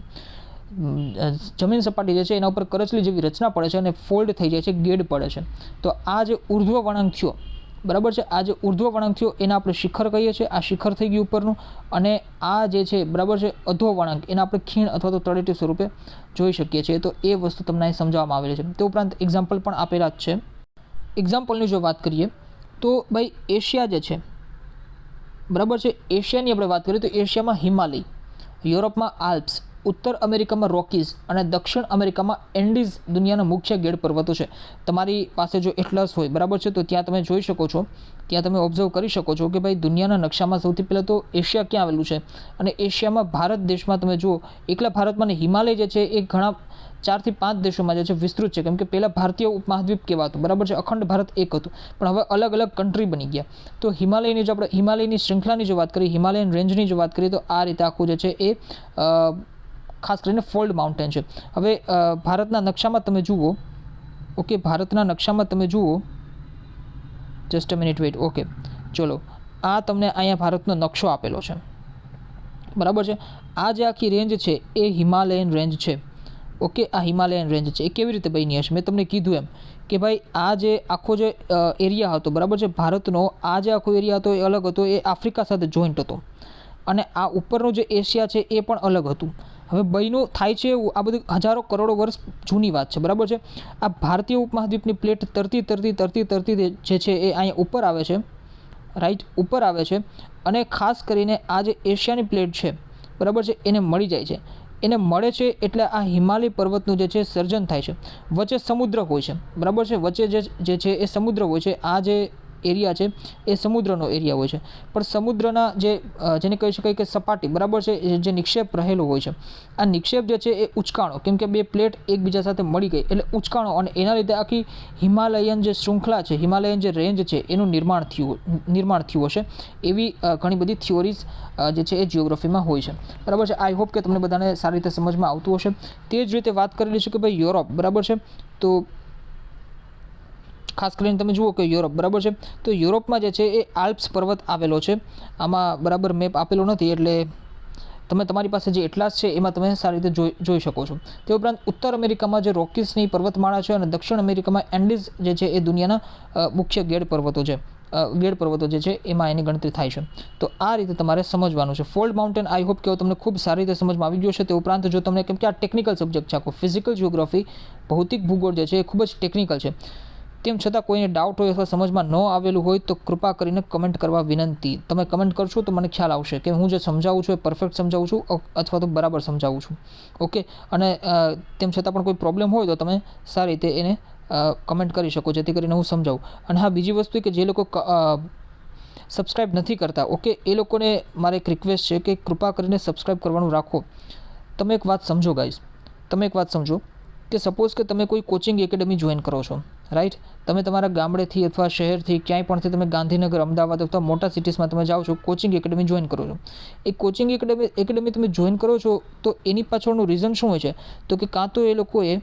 જમીન સપાટી જે છે એના ઉપર કરચલી જેવી રચના પડે છે અને ફોલ્ડ થઈ જાય છે, ગેડ પડે છે. તો આ જે ઉર્ધ્વ વળાંક થયો, બરાબર છે, આ જે ઉર્ધ્વ વળાંક થયો એને આપણે શિખર કહીએ છીએ. આ શિખર થઈ ગયું ઉપરનું, અને આ જે છે, બરાબર છે, અધો વળાંક એને આપણે ખીણ અથવા તો તળેટી સ્વરૂપે જોઈ શકીએ છીએ. તો એ વસ્તુ તમને અહીં સમજાવવામાં આવેલી છે. તે ઉપરાંત એક્ઝામ્પલ પણ આપેલા જ છે. એક્ઝામ્પલની જો વાત કરીએ તો ભાઈ એશિયા જે છે, બરાબર છે, એશિયાની આપણે વાત કરીએ તો એશિયામાં હિમાલય, યુરોપમાં આલ્પ્સ, उत्तर अमेरिका में रॉकीज और दक्षिण अमेरिका में एंडीज दुनियाना मुख्य गेड पर्वतो है। तमारी पासे जो एटलस होय बराबर है तो त्यां तमे जोई शको छो, त्यां तमे ऑब्जर्व करी शको छो कि भाई दुनियाना नक्शामां सौथी पहेला तो एशिया क्यां आवेलुं छे अने एशियामां भारत देशमां तमे जुओ एकला भारतमां ने हिमालय जे छे ए घणा 4 થી 5 देशों में विस्तृत है, केम के पहला भारतीय उपमहाद्वीप कहवातो बराबर है, अखंड भारत एक हतुं पण हवे अलग अलग कंट्री बनी गया। तो हिमालयनी जो आपणे हिमालयनी श्रृंखलानी जो बात करीए, हिमालयन रेंजनी जो बात करीए तो आ रीते आखुं जे छे ए खास करीने फोल्ड माउंटेन है। हवे भारतना नक्शामां तमे जुओ, ओके भारतना नक्शामां तमे जुओ, just a minute wait, okay चलो आ तमने अहींया भारतनो नक्शो आपेलो छे बराबर है। आ जे आखी रेंज है ए हिमालयन रेंज है, ओके आ हिमालयन रेंज है। केवी रीते बनी हशे मैं तमने कीधुं एम कि भाई आ जे आखो जो एरिया हतो बराबर है भारतनो, आ जे आखो एरिया हतो ए अलग हतो, ए आफ्रिका साथे जॉइंट हतो अने आ उपरनो जे एशिया है ए पण अलग हतुं। हवे बईनुं थाय छे आ बधुं हजारों करोड़ों वर्ष जूनी बात है बराबर है। आ भारतीय उपमहाद्वीपनी प्लेट तरती तरती तरती तरती जे छे ए अहींया उपर आवे छे, राइट उपर आवे छे अने खास करीने आ जे एशियानी प्लेट है बराबर है एने मळी जाय छे, एने मळे छे एटले आ हिमालय पर्वतनुं जे छे सर्जन थाय छे। वच्चे समुद्र होय छे बराबर है, वच्चे जे छे ए समुद्र होय छे। आ जे एरिया है ए समुद्रनो एरिया होय छे पण समुद्રના जेने कही शकाय के सपाटी बराबर है जे निक्षेप रहेलो होय छे, आ निक्षेप जे छे ए उचकाणो केम के बे प्लेट एकबीजा साथे मळी गई एटले उचकाणो अने एना लीधे आखी हिमालयन जे श्रृंखला है, हिमालयन जे रेंज है एनुं निर्माण थयुं हशे एवी घणी बधी थ्योरीज जे छे ए जियोग्राफीमां होय छे बराबर है। आई होप के तमने बधाने सारी रीते समजमां आवतुं हशे। ते ज रीते वात करेली छे के भाई यूरोप बराबर है, तो खास करीने तमे जुओ कि यूरोप बराबर है तो यूरोप में जे छे ए आल्प्स पर्वत आवेलो छे। आमां बराबर मेप आपेलो नथी एटले तमे तमारी पासे जे एटलास है एमां तमे सारी रीते जोई शको छो। ते उपरांत उत्तर अमेरिका में जे रॉकीसनी पर्वतमाळा है अने दक्षिण अमेरिका में एंडीज जे छे ए दुनियाना मुख्य गेड पर्वतो छे, गेड पर्वतो जे छे एमां एनी गणतरी थाय छे। तो आ रीते तमारे समजवानुं छे। फोल्ड माउंटेन आई होप के तमने खूब सारी रीते समजमां आवी गयुं हशे। ते उपरांत जो तमने केम के आ टेक्निकल सब्जेक्ट छे, आखो फिजिकल जियोग्राफी भौतिक भूगोळ जे छे ए खूब ज टेक्निकल छे, तेम छतां कोઈને डाउट होय अथवा समझमां न आवेलुं होय तो कृपा करीने कमेंट करवा विनंती। तमे कमेंट करशो तो मने ख्याल आवशे कि हुं जे समजावुं छुं ए परफेक्ट समजावुं छुं अथवा तो बराबर समजावुं छुं, ओके। अने तेम छतां पण कोई प्रॉब्लम होय तो तमे सारी रीते एने कमेंट करी शको जेथी करीने हुं समजावुं। अने हाँ बीजी वस्तु कि जे लोको सब्सक्राइब नहीं करता, ओके ए लोकोने मारे एक रिक्वेस्ट है कि कृपा करीने सब्सक्राइब करवानुं राखो। तमे एक बात समझो गाइज, तमे एक बात समझो कि सपोज के तमे कोई कोचिंग एकेडमी जॉइन करो छो, राइट। तमे तमारा गामडेथी अथवा शहेरथी क्यांय पणथी तमे गांधीनगर, अमदावाद अथवा मोटा सिटीज़मां तमे जाओ छो, कोचिंग एकेडमी जॉइन करो छो। ए कोचिंग एकेडमी तमे जॉइन करो छो तो एनी पाछळनुं रीजन शुं होय छे तो कि कां तो ए लोकोए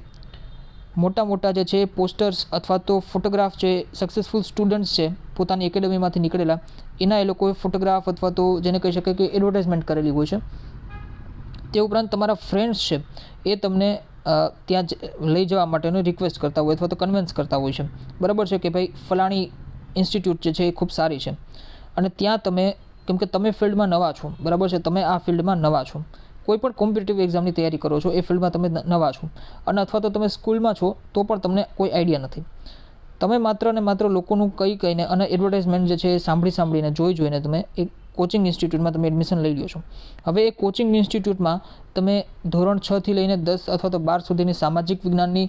मोटा मोटा जे छे पोस्टर्स अथवा तो फोटोग्राफ जे सक्सेसफुल स्टूडंट्स है पोतानी एकेडमीमांथी निकळेला एना ए लोकोए फोटोग्राफ अथवा तो जेने कही शकाय कि एडवर्टाइजमेंट करेली होय छे। ते उपरांत तमारा फ्रेंड्स है ए तमने त्यां लई जवा माटेनो रिक्वेस्ट करता होय अथवा तो कन्विन्स करता होय छे बराबर है कि भाई फलाणी इंस्टिट्यूट जे छे ए खूब सारी छे अने त्यां तमे केम के तमे फील्डमां नवा छो बराबर है, तमे आ फील्डमां नवा छो, कोईपण कॉम्पिटिटिव एक्जामनी तैयारी करो छो ए फील्डमां तमे नवा छो अने अथवा तो तमे स्कूलमां छो तो पण तमने कोई आइडिया नथी, तमे मात्र ने मात्र लोकोनुं कहीने अने एडवर्टाइजमेंट जे छे सांभळीने जोईने तमे एक कोचिंग इंस्टिट्यूटमां तमे एडमिशन लई ल्यो छो। हवे एक कोचिंग इंस्टिट्यूटमां तमे धोरण 6 थी लईने 10 अथवा तो 12 सुधीनी सामाजिक विज्ञाननी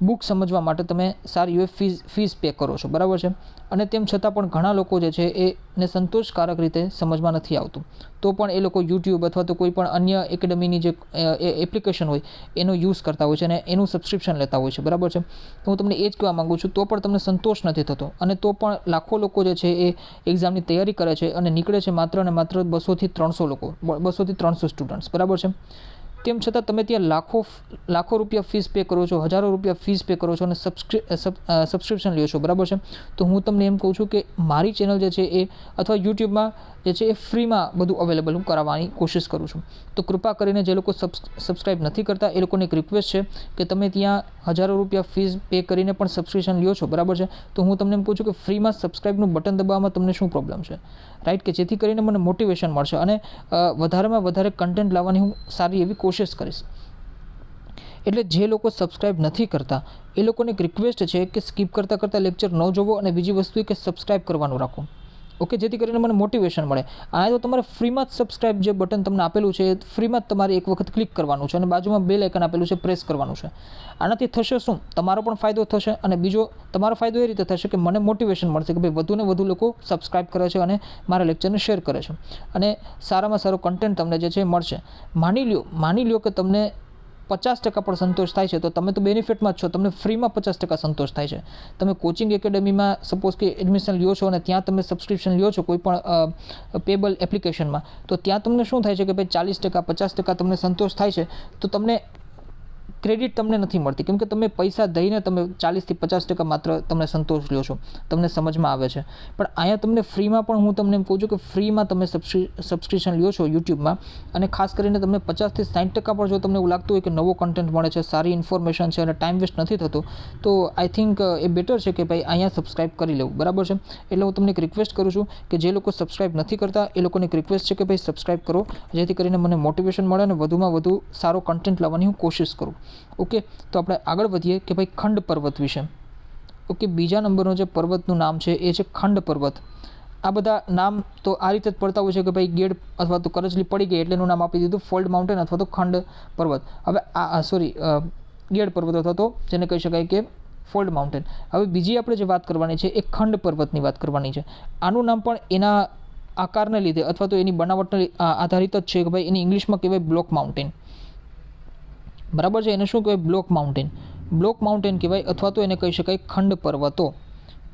बुक समझवा माटे तमे सारी एवी फीस पे करो छो बराबर है। अने तेम छतां पण घणा लोको जे छे एने संतोषकारक रीते समझवा नथी आवतुं तो पण ए लोको यूट्यूब अथवा तो कोई पण अन्य एकेडमीनी जे एप्लिकेशन होय एनो यूज करता होय छे अने एनुं सब्सक्रिप्शन लेता होय छे बराबर है। तो हुं तमने ए ज कहेवा मांगु छुं तो पण तमने संतोष नथी थतो अने तो पण लाखो लोको जे छे ए एक्जामनी तैयारी करे छे अने निकळे छे मात्र ने मात्र 200 થી 300 लोको, 200 થી 300 स्टूडंट्स बराबर है। तेम छतां तमे त्यां लाखों रुपया फीस पे करो छो, हजारों रुपया फीस पे करो छो अने सब्सक्रिप्शन ल्यो छो बराबर है। तो हूँ तमने एम कहूँ छूँ कि मारी चेनल जे छे ए अथवा यूट्यूब में जे छे ए फ्री में बधुं अवेलेबल हूँ कराववानी कोशिश करूँ छूँ। तो कृपा करीने जे लोको सब्सक्राइब नहीं करता ए लोकोने एक रिक्वेस्ट है कि तमे त्यां हजारों रुपया फीस पे करीने पण सब्सक्रिप्शन ल्यो छो बराबर है। तो हूँ तमने एम कहूँ छूँ कि फ्री में सब्सक्राइबनुं बटन दबाववामां तमने शुं प्रॉब्लम छे, राइट, कि जेथी करीने मने मोटिवेशन मळशे अने वधारेमां वधारे कंटेंट लाववानी हूँ सारी एवी कोशिश करीश। एटले जे लोको सब्सक्राइब नहीं करता ए लोकोने एक रिक्वेस्ट है कि स्कीप करता करता लेक्चर न जोवो अने बीजी वस्तु के सब्सक्राइब करवानुं राखो, ઓકે, જેથી કરીને મને મોટિવેશન મળે. આ તો તમારે ફ્રીમાં જ સબસ્ક્રાઇબ જે બટન તમને આપેલું છે ફ્રીમાં જ તમારે એક વખત ક્લિક કરવાનું છે અને બાજુમાં બેલ આઇકન આપેલું છે પ્રેસ કરવાનું છે. આનાથી થશે શું, તમારો પણ ફાયદો થશે અને બીજો તમારો ફાયદો એ રીતે થશે કે મને મોટિવેશન મળશે કે ભાઈ વધુને વધુ લોકો સબસ્ક્રાઇબ કરે છે અને મારા લેક્ચરને શેર કરે છે અને સારામાં સારો કન્ટેન્ટ તમને જે છે મળશે. માની લ્યો કે તમને 50% પણ સંતોષ થાય છે તો તમે તો બેનિફિટમાં જ છો, તમને ફ્રીમાં 50% સંતોષ થાય છે. તમે કોચિંગ એકેડમીમાં સપોઝ કે એડમિશન લ્યો છો અને ત્યાં તમે સબસ્ક્રિપ્શન લ્યો છો કોઈ પણ પેબલ એપ્લિકેશનમાં, તો ત્યાં તમને શું થાય છે કે ભાઈ 40% 50% તમને સંતોષ થાય છે તો તમને ક્રેડિટ તમને નથી મળતી, કેમ કે તમે પૈસા દઈને તમે 40થી 50% માત્ર તમને સંતોષ લ્યો છો, તમને સમજમાં આવે છે. પણ અહીંયા તમને ફ્રીમાં પણ હું તમને એમ કહું છું કે ફ્રીમાં તમે સબસ્ક્રિપ્શન લ્યો છો યુટ્યુબમાં અને ખાસ કરીને તમને 50થી 60% પણ જો તમને એવું લાગતું હોય કે નવો કન્ટેન્ટ મળે છે, સારી ઇન્ફોર્મેશન છે અને ટાઈમ વેસ્ટ નથી થતો, તો આઈ થિંક એ બેટર છે કે ભાઈ અહીંયા સબસ્ક્રાઇબ કરી લેવું, બરાબર છે. એટલે હું તમને એક રિક્વેસ્ટ કરું છું કે જે લોકો સબસ્ક્રાઇબ નથી કરતા એ લોકોને એક રિક્વેસ્ટ છે કે ભાઈ સબસ્ક્રાઇબ કરો, જેથી કરીને મને મોટિવેશન મળે અને વધુમાં વધુ સારો કન્ટેન્ટ લાવવાની હું કોશિશ કરું. ઓકે, તો આપણે આગળ વધીએ કે ભાઈ ખંડ પર્વત વિશે. ઓકે, બીજા નંબરનું જે પર્વતનું નામ છે એ છે ખંડ પર્વત. આ બધા નામ તો આ રીતે જ પડતા હોય છે કે ભાઈ ગેડ અથવા તો કરચલી પડી ગઈ એટલે એનું નામ આપી દીધું ફોલ્ડ માઉન્ટેન અથવા તો ખંડ પર્વત. હવે ગેડ પર્વત અથવા તો જેને કહી શકાય કે ફોલ્ડ માઉન્ટેન. હવે બીજી આપણે જે વાત કરવાની છે એ ખંડ પર્વતની વાત કરવાની છે. આનું નામ પણ એના આકારને લીધે અથવા તો એની બનાવટને આધારિત જ છે કે ભાઈ એની ઇંગ્લિશમાં કહેવાય બ્લોક માઉન્ટેન, બરાબર છે. એને શું કહેવાય, બ્લોક માઉન્ટેન. બ્લોક માઉન્ટેન કહેવાય અથવા તો એને કહી શકાય ખંડ પર્વતો.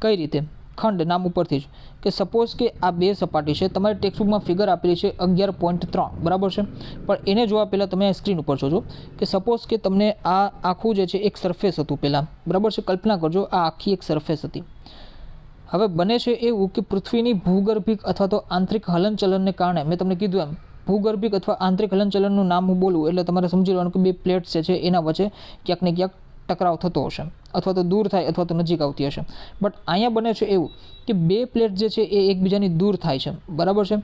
કઈ રીતે? ખંડ નામ ઉપરથી જ કે સપોઝ કે આ બે સપાટી છે, તમારી ટેક્સ્ટબુકમાં ફિગર આપેલી છે 11.3, બરાબર છે. પણ એને જોવા પહેલાં તમે સ્ક્રીન ઉપર જોજો કે સપોઝ કે તમને આ આખું જે છે એક સરફેસ હતું પહેલાં, બરાબર છે. કલ્પના કરજો આ આખી એક સરફેસ હતી. હવે બને છે એવું કે પૃથ્વીની ભૂગર્ભિક અથવા તો આંતરિક હલનચલનને કારણે, મેં તમને કીધું એમ ભૂગર્ભિક અથવા આંતરિક હલનચલનનું નામ હું બોલું એટલે તમારે સમજી લેવાનું કે બે પ્લેટ્સ જે છે એના વચ્ચે ક્યાંક ને ક્યાંક ટકરાવ થતો હશે અથવા તો દૂર થાય અથવા તો નજીક આવતી હશે. બટ અહીંયા બને છે એવું કે બે પ્લેટ જે છે એ એકબીજાની દૂર થાય છે, બરાબર છે.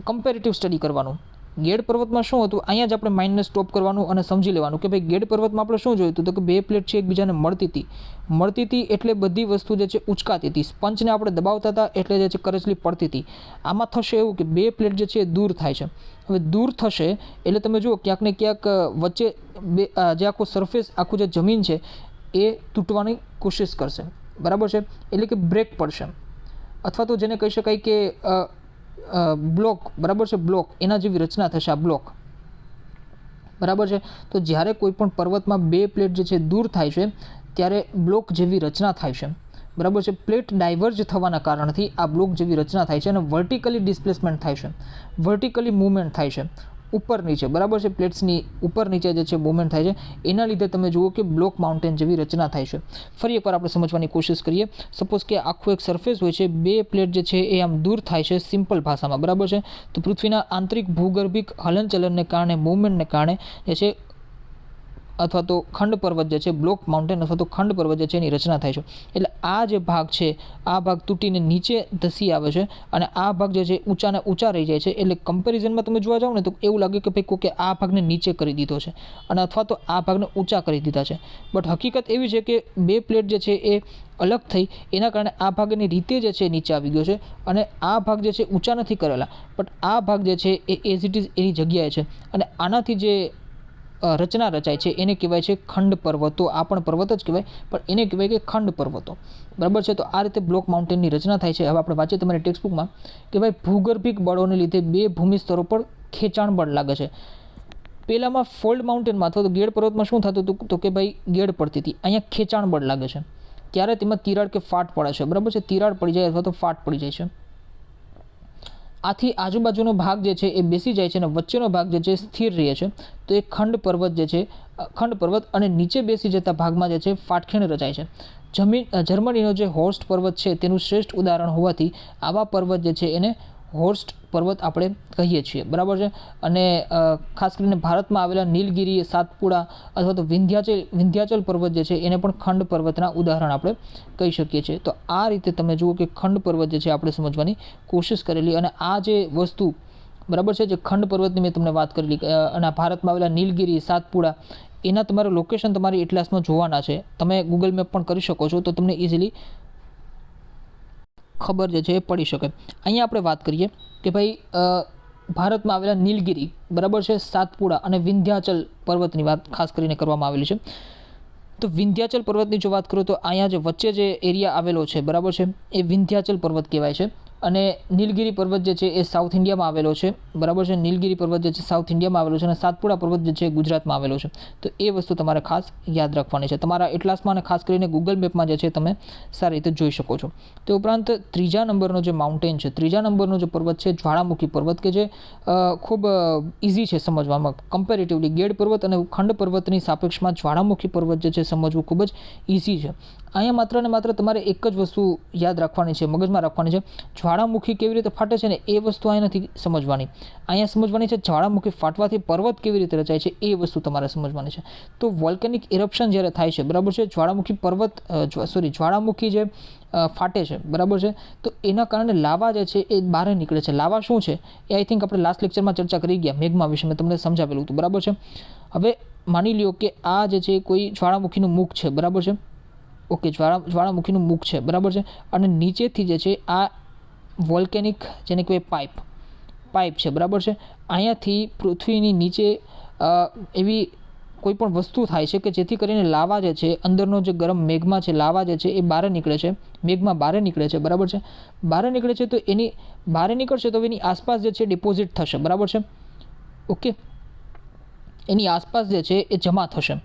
કમ્પેરેટિવ સ્ટડી કરવાનું. ગેડ પર્વતમાં શું હતું, અહીંયા જ આપણે માઇન્ડને સ્ટોપ કરવાનું અને સમજી લેવાનું કે ભાઈ ગેડ પર્વતમાં આપણે શું જોયું હતું તો કે બે પ્લેટ છે એકબીજાને મળતી હતી એટલે બધી વસ્તુ જે છે ઉચકાતી હતી. સ્પંચને આપણે દબાવતા હતા એટલે જે છે કરચલી પડતી હતી. આમાં થશે એવું કે બે પ્લેટ જે છે એ દૂર થાય છે. હવે દૂર થશે એટલે તમે જુઓ ક્યાંક ને ક્યાંક વચ્ચે જે આખું સરફેસ આખું જે જમીન છે એ તૂટવાની કોશિશ કરશે, બરાબર છે. એટલે કે બ્રેક પડશે અથવા તો જેને કહી શકાય કે બ્લોક, બરાબર છે. બ્લોક એના જેવી રચના થશે આ બ્લોક, બરાબર છે. તો જ્યારે કોઈ પણ પર્વતમાં બે પ્લેટ જે છે દૂર થાય છે ત્યારે બ્લોક જેવી રચના થાય છે, બરાબર છે. પ્લેટ ડાયવર્જ થવાના કારણથી આ બ્લોક જેવી રચના થાય છે અને વર્ટિકલી ડિસ્પ્લેસમેન્ટ થાય છે, વર્ટિકલી મૂવમેન્ટ થાય છે ઉપર નીચે, બરાબર છે. પ્લેટ્સની ઉપર નીચે જે છે મૂવમેન્ટ થાય છે. એના લીધે તમે જુઓ કે બ્લોક માઉન્ટેન જેવી રચના થાય છે. ફરી એકવાર આપણે સમજવાની કોશિશ કરીએ. સપોઝ કે આખું એક સરફેસ હોય છે, બે પ્લેટ જે છે એ આમ દૂર થાય છે સિમ્પલ ભાષામાં, બરાબર છે. તો પૃથ્વીના આંતરિક ભૂગર્ભિક હલનચલનને કારણે, મૂવમેન્ટને કારણે જે છે અથવા તો ખંડ પર્વત જે છે બ્લોક માઉન્ટેન અથવા તો ખંડ પર્વત જે છે એની રચના થાય છે. એટલે આ જે ભાગ છે આ ભાગ તૂટીને નીચે ધસી આવે છે અને આ ભાગ જે છે ઊંચાને ઊંચા રહી જાય છે. એટલે કમ્પેરિઝનમાં તમે જોવા જાઓ ને તો એવું લાગે કે ભાઈ કોકે આ ભાગને નીચે કરી દીધો છે અને અથવા તો આ ભાગને ઊંચા કરી દીધા છે. બટ હકીકત એવી છે કે બે પ્લેટ જે છે એ અલગ થઈ એના કારણે આ ભાગની રીતે જે છે નીચે આવી ગયો છે અને આ ભાગ જે છે ઊંચા નથી કરેલા, બટ આ ભાગ જે છે એ એઝ ઇટ ઇઝ એની જગ્યાએ છે અને આનાથી જે રચના રચાય છે એને કહેવાય છે ખંડ પર્વતો. આ પણ પર્વત જ કહેવાય પણ એને કહેવાય કે ખંડ પર્વતો, બરાબર છે. તો આ રીતે બ્લોક માઉન્ટેનની રચના થાય છે. હવે આપણે વાંચીએ તમારી ટેક્સ્ટબુકમાં કે ભાઈ ભૂગર્ભિક બળોને લીધે બે ભૂમિ સ્તરો પર ખેંચાણ બળ લાગે છે. પહેલામાં ફોલ્ડ માઉન્ટેનમાં અથવા તો ગેડ પર્વતમાં શું થતું હતું તો કે ભાઈ ગેડ પડતી હતી, અહીંયા ખેંચાણ બળ લાગે છે ત્યારે તેમાં તિરાડ કે ફાટ પડે છે, બરાબર છે. તિરાડ પડી જાય અથવા તો ફાટ પડી જાય છે. આથી આજુબાજુનો ભાગ જે છે એ બેસી જાય છે અને વચ્ચેનો ભાગ જે છે સ્થિર રહે છે. તો એ ખંડ પર્વત જે છે, ખંડ પર્વત અને નીચે બેસી જતા ભાગમાં જે છે ફાટખેણ રચાય છે. જર્મનીનો જે હોર્સ્ટ પર્વત છે તેનું શ્રેષ્ઠ ઉદાહરણ હોવાથી આવા પર્વત જે છે એને હોર્સ્ટ પર્વત આપણે કહીએ છીએ, બરાબર છે. અને ખાસ કરીને ભારતમાં આવેલા નીલગિરી, સાતપુડા અથવા તો વિંધ્યાચલ પર્વત જે છે એને પણ ખંડ પર્વતના ઉદાહરણ આપણે કહી શકીએ છીએ. તો આ રીતે તમે જુઓ કે ખંડ પર્વત જે છે આપણે સમજવાની કોશિશ કરેલી અને આ જે વસ્તુ, બરાબર છે, જે ખંડ પર્વતની મેં તમને વાત કરેલી અને ભારતમાં આવેલા નીલગિરી, સાતપુડા એના તમારા લોકેશન તમારી એટલાસમાં જોવાના છે. તમે ગૂગલ મેપ પણ કરી શકો છો તો તમને ઇઝીલી ખબર જે છે એ પડી શકે. અહીંયા આપણે વાત કરીએ કે ભાઈ ભારતમાં આવેલા નીલગિરી બરાબર છે, સાતપુડા અને વિંધ્યાચલ પર્વતની વાત ખાસ કરીને કરવામાં આવેલી છે. તો વિંધ્યાચલ પર્વતની જો વાત કરું તો અહીંયા જે વચ્ચે જે એરિયા આવેલો છે બરાબર છે એ વિંધ્યાચલ પર્વત કહેવાય છે. અને નીલગિરી પર્વત જે છે એ સાઉથ ઇન્ડિયામાં આવેલો છે બરાબર છે. નીલગિરી પર્વત જે છે સાઉથ ઇન્ડિયામાં આવેલો છે અને સાતપુડા પર્વત જે છે ગુજરાતમાં આવેલો છે. તો એ વસ્તુ તમારે ખાસ યાદ રાખવાની છે તમારા એટલાસમાં, અને ખાસ કરીને ગૂગલ મેપમાં જે છે તમે સારી રીતે જોઈ શકો છો. તે ઉપરાંત ત્રીજા નંબરનો જે માઉન્ટેન છે, ત્રીજા નંબરનો જે પર્વત છે જ્વાળામુખી પર્વત, કે જે ખૂબ ઇઝી છે સમજવામાં કમ્પેરેટિવલી. ગેડ પર્વત અને ખંડ પર્વતની સાપેક્ષમાં જ્વાળામુખી પર્વત જે છે સમજવું ખૂબ જ ઇઝી છે. અહીંયા માત્ર ને માત્ર તમારે એક જ વસ્તુ યાદ રાખવાની છે, મગજમાં રાખવાની છે. જ્વાળામુખી કેવી રીતે ફાટે છે ને એ વસ્તુ અહીંયા નથી સમજવાની. અહીંયા સમજવાની છે જ્વાળામુખી ફાટવાથી પર્વત કેવી રીતે રચાય છે એ વસ્તુ તમારે સમજવાની છે. તો વોલ્કેનિક ઇરપ્શન જ્યારે થાય છે બરાબર છે, જ્વાળામુખી જે ફાટે છે બરાબર છે, તો એના કારણે લાવા જે છે એ બહાર નીકળે છે. લાવા શું છે એ આઈ થિંક આપણે લાસ્ટ લેક્ચરમાં ચર્ચા કરી ગયા, મેગ્મા વિશે મેં તમને સમજાવેલું હતું બરાબર છે. હવે માની લ્યો કે આ જે છે કોઈ જ્વાળામુખીનું મુખ છે બરાબર છે. ઓકે, જ્વાળામુખીનું મુખ છે બરાબર છે, અને નીચેથી જે છે આ વોલ્કેનિક જેને કહેવાય પાઇપ છે બરાબર છે. અહીંયાથી પૃથ્વીની નીચે એવી કોઈ પણ વસ્તુ થાય છે કે જેથી કરીને લાવા જે છે, અંદરનો જે ગરમ મેગ્મા છે, લાવા જે છે એ બહાર નીકળે છે, મેગ્મા બહાર નીકળે છે બરાબર છે. બહાર નીકળે છે તો એની બહાર નીકળશે તો એની આસપાસ જે છે ડિપોઝિટ થશે બરાબર છે. ઓકે, એની આસપાસ જે છે એ જમા થશે.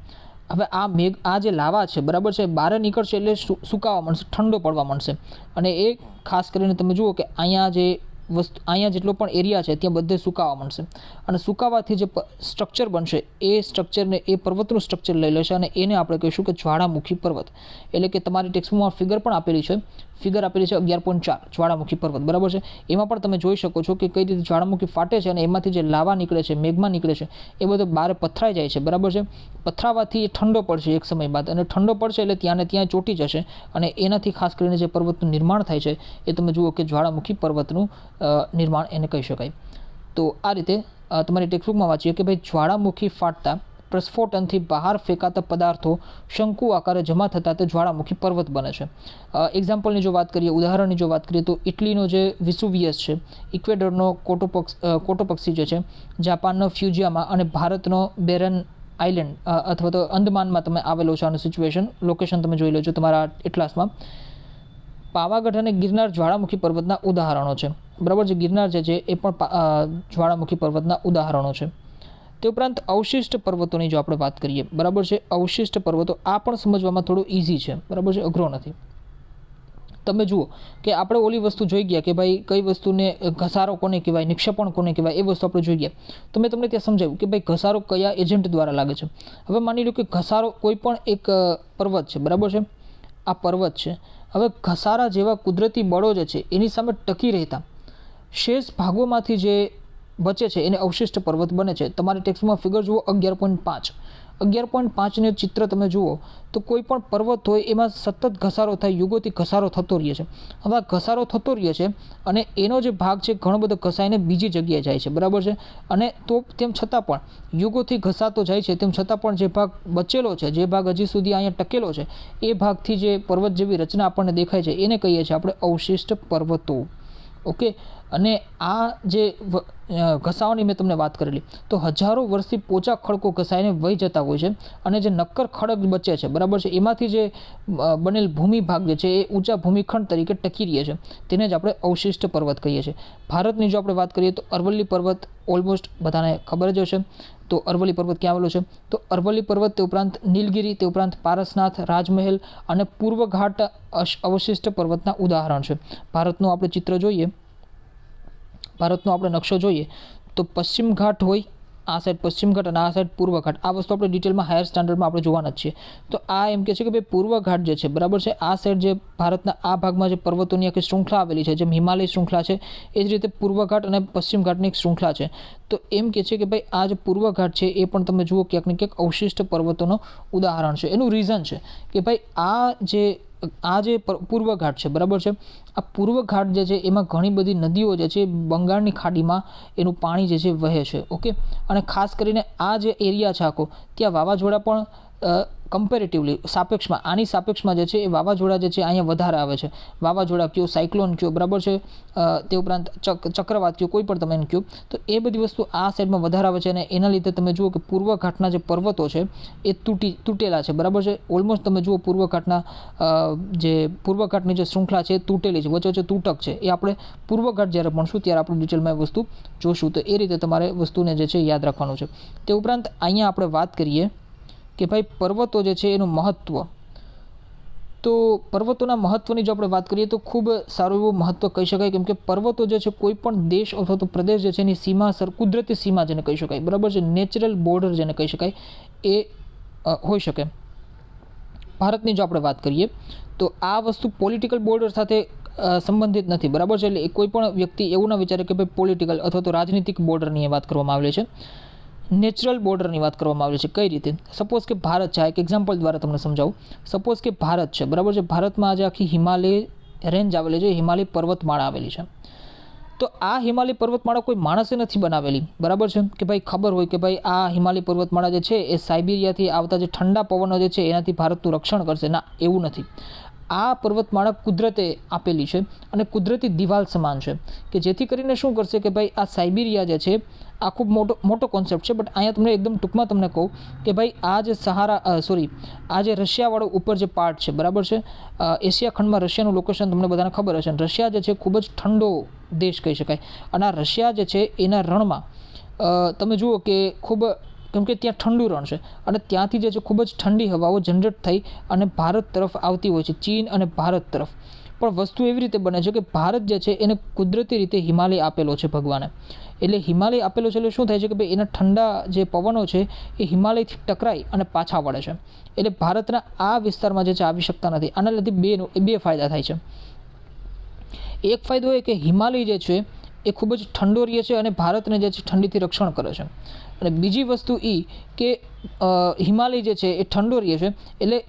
હવે આ જે લાવા છે બરાબર છે બહાર નીકળશે એટલે સુકાવા માંડશે, ઠંડો પડવા માંડશે. અને એ ખાસ કરીને તમે જુઓ કે અહીંયા જેટલો પણ એરિયા છે ત્યાં બધે સુકાવા માંડશે. અને સુકાવાથી જે સ્ટ્રક્ચર બનશે એ સ્ટ્રક્ચરને, એ પર્વતનું સ્ટ્રક્ચર લઈ લેશે અને એને આપણે કહીશું કે જ્વાળામુખી પર્વત. એટલે કે તમારી ટેક્સ્ટમાં ફિગર પણ આપેલી છે, 11.4 જ્વાળામુખી પર્વત બરાબર છે. એમાં પણ તમે જોઈ શકો છો કે કઈ રીતે જ્વાળામુખી ફાટે છે અને એમાંથી જે લાવા નીકળે છે, મેગ્મા નીકળે છે, એ બધો બહાર પથરાઈ જાય છે બરાબર છે. પથરાવાથી એ ઠંડો પડશે એક સમય બાદ, અને ઠંડો પડશે એટલે ત્યાં ને ત્યાં ચોંટી જશે, અને એનાથી ખાસ કરીને જે પર્વતનું નિર્માણ થાય છે એ તમે જુઓ કે જ્વાળામુખી પર્વતનું નિર્માણ એને કહી શકાય. તો આ રીતે તમારી ટેક્સ્ટબુકમાં વાંચીએ કે ભાઈ જ્વાળામુખી ફાટતા પ્રસ્ફોટનથી બહાર ફેંકાતા પદાર્થો શંકુ આકારે જમા થતાં તે જ્વાળામુખી પર્વત બને છે. એક્ઝામ્પલની જો વાત કરીએ, ઉદાહરણની જો વાત કરીએ તો ઇટલીનો જે વિસુવિયસ છે, ઇક્વેડરનો કોટોપક્ષી જે છે, જાપાનનો ફ્યુજિયામા અને ભારતનો બેરન આઇલેન્ડ અથવા તો અંદમાનમાં તમે આવેલો છે. આનું સિચ્યુએશન લોકેશન તમે જોઈ લેજો તમારા એટલાસમાં. પાવાગઢ અને ગિરનાર જ્વાળામુખી પર્વતના ઉદાહરણો છે બરાબર છે. ગિરનાર જે છે એ પણ જ્વાળામુખી પર્વતના ઉદાહરણો છે. તે ઉપરાંત અવશિષ્ટ પર્વતોની જો આપણે વાત કરીએ બરાબર છે, અવશિષ્ટ પર્વતો આ પણ સમજવામાં થોડું ઇઝી છે બરાબર છે, અઘરો નથી. તમે જુઓ કે આપણે ઓલી વસ્તુ જોઈ ગયા કે ભાઈ કઈ વસ્તુને ઘસારો કોને કહેવાય, નિક્ષેપણ કોને કહેવાય, એ વસ્તુ આપણે જોઈ ગયા. તો મેં તમને ત્યાં સમજાવ્યું કે ભાઈ ઘસારો કયા એજન્ટ દ્વારા લાગે છે. હવે માની લો કે ઘસારો કોઈ પણ એક પર્વત છે બરાબર છે, આ પર્વત છે. હવે ઘસારા જેવા કુદરતી બળો જે છે એની સામે ટકી રહેતા શેષ ભાગોમાંથી જે બચે છે એને અવશિષ્ટ પર્વત બને છે. તમારી ટેક્સ્ટમાં ફિગર જુઓ 11.5 ચિત્ર તમે જુઓ તો કોઈ પણ પર્વત હોય એમાં સતત ઘસારો થાય, યુગોથી ઘસારો થતો રહે છે. હવે આ ઘસારો થતો રહે છે અને એનો જે ભાગ છે ઘણો બધો ઘસાઈને બીજી જગ્યાએ જાય છે બરાબર છે. અને તો તેમ છતાં પણ યુગોથી ઘસાતો જાય છે, તેમ છતાં પણ જે ભાગ બચેલો છે, જે ભાગ હજી સુધી અહીંયા ટકેલો છે, એ ભાગથી જે પર્વત જેવી રચના આપણને દેખાય છે એને કહીએ છીએ આપણે અવશિષ્ટ પર્વતો. ઓકે, અને આ જે ઘસાવાની મેં તમને વાત કરેલી, તો હજારો વર્ષથી પોચા ખડકો ઘસાઈને વહી જતા હોય છે, અને જે નક્કર ખડક બચે છે બરાબર છે, એમાંથી જે બનેલ ભૂમિ ભાગ જે છે એ ઊંચા ભૂમિખંડ તરીકે ટકી રહે છે, તેને જ આપણે અવશિષ્ટ પર્વત કહીએ છીએ. ભારતની જો આપણે વાત કરીએ તો અરવલ્લી પર્વત ઓલમોસ્ટ બધાને ખબર જ હશે. તો અરવલ્લી પર્વત ક્યાં આવેલો છે? તો અરવલ્લી પર્વત, તે ઉપરાંત નીલગિરી, તે ઉપરાંત પારસનાથ, રાજમહેલ અને પૂર્વ ઘાટ અવશિષ્ટ પર્વતના ઉદાહરણ છે. ભારતનું આપણે ચિત્ર જોઈએ, ભારતનો આપણે નકશો જોઈએ તો પશ્ચિમ ઘાટ હોય આ સાઈડ, પશ્ચિમ ઘાટ અને આ સાઈડ પૂર્વ ઘાટ. આ વસ્તુ આપણે ડિટેલમાં હાયર સ્ટાન્ડર્ડમાં આપણે જોવાના જ છીએ. તો આ એમ કહે છે કે ભાઈ પૂર્વ ઘાટ જે છે બરાબર છે, આ સાઈડ જે ભારતના આ ભાગમાં જે પર્વતોની આખી શૃંખલા આવેલી છે, જેમ હિમાલય શૃંખલા છે એ જ રીતે પૂર્વ ઘાટ અને પશ્ચિમ ઘાટની એક શૃંખલા છે. તો એમ કહે છે કે ભાઈ આ જે પૂર્વ ઘાટ છે એ પણ તમે જુઓ ક્યાંક ને ક્યાંક અવશિષ્ટ પર્વતોનો ઉદાહરણ છે. એનું રીઝન છે કે ભાઈ આ જે પૂર્વ ઘાટ છે બરાબર છે, આ પૂર્વ ઘાટ જે છે એમાં ઘણી બધી નદીઓ જે છે બંગાળની ખાડીમાં એનું પાણી જે છે વહે છે. ઓકે, અને ખાસ કરીને આ જે એરિયા છે આખો, ત્યાં વાવાઝોડા પણ કમ્પેરેટિવલી સાપેક્ષમાં આની સાપેક્ષમાં જે છે એ વાવાઝોડા જે છે અહીંયા વધારે આવે છે. વાવાઝોડા કયો, સાયક્લોન કયો, બરાબર છે, તે ઉપરાંત ચક્રવાત કયો, કોઈ પણ તમે એને કયો, તો એ બધી વસ્તુ આ સાઈડમાં વધારે આવે છે અને એના લીધે તમે જુઓ કે પૂર્વ ઘાટના જે પર્વતો છે એ તૂટેલા છે, બરાબર છે. ઓલમોસ્ટ તમે જુઓ પૂર્વ ઘાટની જે શૃંખલા છે એ તૂટેલી છે, વચ્ચે તૂટક છે. એ આપણે પૂર્વ ઘાટ જ્યારે ભણશું ત્યારે આપણે ડિટેલમાં એ વસ્તુ જોશું. તો એ રીતે તમારે વસ્તુને જે છે યાદ રાખવાનું છે. તે ઉપરાંત અહીંયા આપણે વાત કરીએ કે ભાઈ પર્વતો જે છે એનું મહત્ત્વ. તો પર્વતોના મહત્ત્વની જો આપણે વાત કરીએ તો ખૂબ સારું એવું મહત્ત્વ કહી શકાય, કેમ કે પર્વતો જે છે કોઈ પણ દેશ અથવા તો પ્રદેશ જે છે એની સીમા કુદરતી સીમા જેને કહી શકાય, બરાબર છે, નેચરલ બોર્ડર જેને કહી શકાય એ હોઈ શકે. ભારતની જો આપણે વાત કરીએ તો આ વસ્તુ પોલિટિકલ બોર્ડર સાથે સંબંધિત નથી, બરાબર છે. એટલે કોઈ પણ વ્યક્તિ એવું ના વિચારે કે ભાઈ પોલિટિકલ અથવા તો રાજનીતિક બોર્ડરની વાત કરવામાં આવેલી છે. નેચરલ બોર્ડરની વાત કરવામાં આવેલી છે. કઈ રીતે? સપોઝ કે ભારત છે, એક એક્ઝામ્પલ દ્વારા તમને સમજાવું. સપોઝ કે ભારત છે, બરાબર છે, ભારતમાં આજે આખી હિમાલય રેન્જ આવેલી છે, હિમાલય પર્વતમાળા આવેલી છે. તો આ હિમાલય પર્વતમાળા કોઈ માણસે નથી બનાવેલી, બરાબર છે, કે ભાઈ ખબર હોય કે ભાઈ આ હિમાલય પર્વતમાળા જે છે એ સાઇબિરિયાથી આવતા જે ઠંડા પવનો જે છે એનાથી ભારતનું રક્ષણ કરશે. ના, એવું નથી. આ પર્વતમાળા કુદરતે આપેલી છે અને કુદરતી દિવાલ સમાન છે કે જેથી કરીને શું કરશે કે ભાઈ આ સાઇબિરિયા જે છે આ ખૂબ મોટો કોન્સેપ્ટ છે, બટ અહીંયા તમને એકદમ ટૂંકમાં તમને કહું કે ભાઈ આ જે આ જે રશિયાવાળો ઉપર જે પાર્ટ છે, બરાબર છે, એશિયા ખંડમાં રશિયાનું લોકેશન તમને બધાને ખબર હશે. રશિયા જે છે ખૂબ જ ઠંડો દેશ કહી શકાય અને આ રશિયા જે છે એના રણમાં તમે જુઓ કે ખૂબ, કેમ કે ત્યાં ઠંડુ રણ છે અને ત્યાંથી જે છે ખૂબ જ ઠંડી હવાઓ જનરેટ થઈ અને ભારત તરફ આવતી હોય છે, ચીન અને ભારત તરફ. પણ વસ્તુ એવી રીતે બને છે કે ભારત જે છે એને કુદરતી રીતે હિમાલય આપેલો છે ભગવાને. એટલે હિમાલય આપેલો છે એટલે શું થાય છે કે ભાઈ એના ઠંડા જે પવનો છે એ હિમાલયથી ટકરાઈ અને પાછા વળે છે. એટલે ભારતના આ વિસ્તારમાં જે છે આવી શકતા નથી. આના લીધે બે ફાયદા થાય છે. એક ફાયદો એ કે હિમાલય જે છે એ ખૂબ જ ઠંડો રહે છે અને ભારતને જે છે ઠંડીથી રક્ષણ કરે છે. અને બીજી વસ્તુ એ કે હિમાલય જે છે એ ઠંડો રહે છે એટલે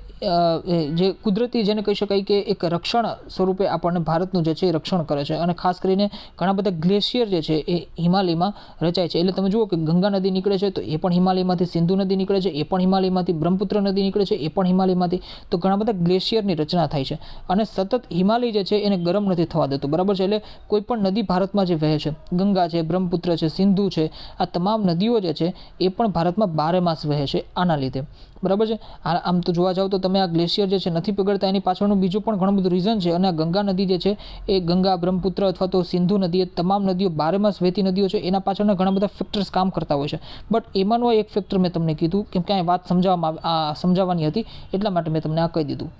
જે કુદરતી જેને કહી શકાય કે એક રક્ષણ સ્વરૂપે આપણને ભારતનું જે છે એ રક્ષણ કરે છે. અને ખાસ કરીને ઘણા બધા ગ્લેશિયર જે છે એ હિમાલયમાં રચાય છે. એટલે તમે જુઓ કે ગંગા નદી નીકળે છે તો એ પણ હિમાલયમાંથી, સિંધુ નદી નીકળે છે એ પણ હિમાલયમાંથી, બ્રહ્મપુત્ર નદી નીકળે છે એ પણ હિમાલયમાંથી. તો ઘણા બધા ગ્લેશિયરની રચના થાય છે અને સતત હિમાલય જે છે એને ગરમ નથી થવા દેતું, બરાબર છે. એટલે કોઈ પણ નદી ભારતમાં જે વહે છે, ગંગા છે, બ્રહ્મપુત્ર છે, સિંધુ છે, આ તમામ નદીઓ જે છે એ પણ ભારતમાં 12 માસ વહે છે આના લીધે, બરાબર છે. આમ તો જોવા જાવ તો તમે આ ગ્લેશિયર જે છે નથી પીગળતા એની પાછળનું બીજું પણ ઘણું બધું રીઝન છે. અને આ ગંગા નદી જે છે એ ગંગા, બ્રહ્મપુત્ર અથવા તો સિંધુ નદી, એ તમામ નદીઓ 12 માસ વહેતી નદીઓ છે. એના પાછળના ઘણા બધા ફેક્ટર્સ કામ કરતા હોય છે. બટ એમાંનું એક ફેક્ટર મેં તમને કીધું કેમ કે આ વાત સમજાવવાની હતી એટલા માટે મેં તમને આ કહી દીધું.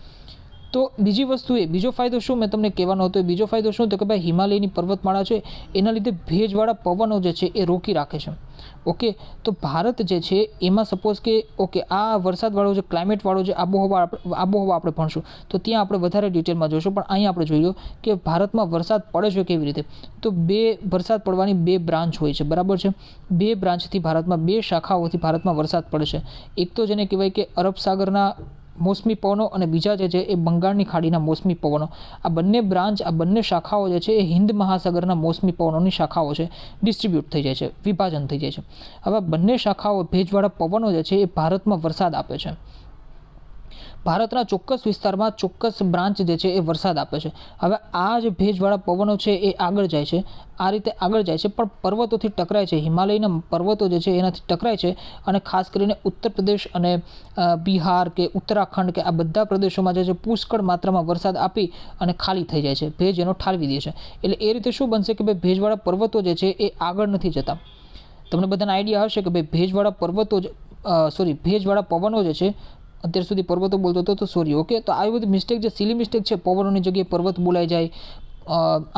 તો બીજી વસ્તુ બીજો ફાયદો શું મેં તમને કહેવાનો હતો, બીજો ફાયદો શું તો કે ભાઈ હિમાલયની પર્વતમાળા છે એના લીધે ભેજવાળા પવનો જે છે એ રોકી રાખે છે. ઓકે, તો ભારત જે છે એમાં સપોઝ કે ઓકે આ વરસાદવાળો જે ક્લાઇમેટવાળો જે આબોહવા આપણે ભણશું તો ત્યાં આપણે વધારે ડિટેલમાં જોઈશું. પણ અહીંયા આપણે જોઈ લો કે ભારતમાં વરસાદ પડે છે કેવી રીતે. તો વરસાદ પડવાની 2 બ્રાન્ચ હોય છે, બરાબર છે. 2 બ્રાન્ચથી ભારતમાં 2 શાખાઓથી ભારતમાં વરસાદ પડે છે. એક તો જેને કહેવાય કે અરબ સાગરના મોસમી પવનો અને બીજા જે છે એ બંગાળની ખાડીના મોસમી પવનો. આ બંને બ્રાન્ચ, આ બંને શાખાઓ જે છે એ હિન્દ મહાસાગરના મોસમી પવનોની શાખાઓ છે, ડિસ્ટ્રીબ્યુટ થઈ જાય છે, વિભાજન થઈ જાય છે. હવે બંને શાખાઓ ભેજવાળા પવનો જે છે એ ભારતમાં વરસાદ આપે છે. ભારતના ચોક્કસ વિસ્તારમાં ચોક્કસ બ્રાન્ચ જે છે એ વરસાદ આપે છે. હવે આ જે ભેજવાળા પવનો છે એ આગળ જાય છે, આ રીતે આગળ જાય છે પણ પર્વતોથી ટકરાય છે. હિમાલયના પર્વતો જે છે એનાથી ટકરાય છે અને ખાસ કરીને ઉત્તર પ્રદેશ અને બિહાર કે ઉત્તરાખંડ કે આ બધા પ્રદેશોમાં જે છે પુષ્કળ માત્રામાં વરસાદ આપી અને ખાલી થઈ જાય છે, ભેજ એનો ઠાલવી દે છે. એટલે એ રીતે શું બનશે કે ભાઈ ભેજવાળા પર્વતો જે છે એ આગળ નથી જતા. તમને બધાને આઈડિયા હશે કે ભાઈ ભેજવાળા પવનો જે છે, અત્યાર સુધી પર્વતો બોલતો હતો તો સોરી. ઓકે, તો આવી બધી મિસ્ટેક જે સિલી મિસ્ટેક છે, પવનોની જગ્યાએ પર્વત બોલાઈ જાય.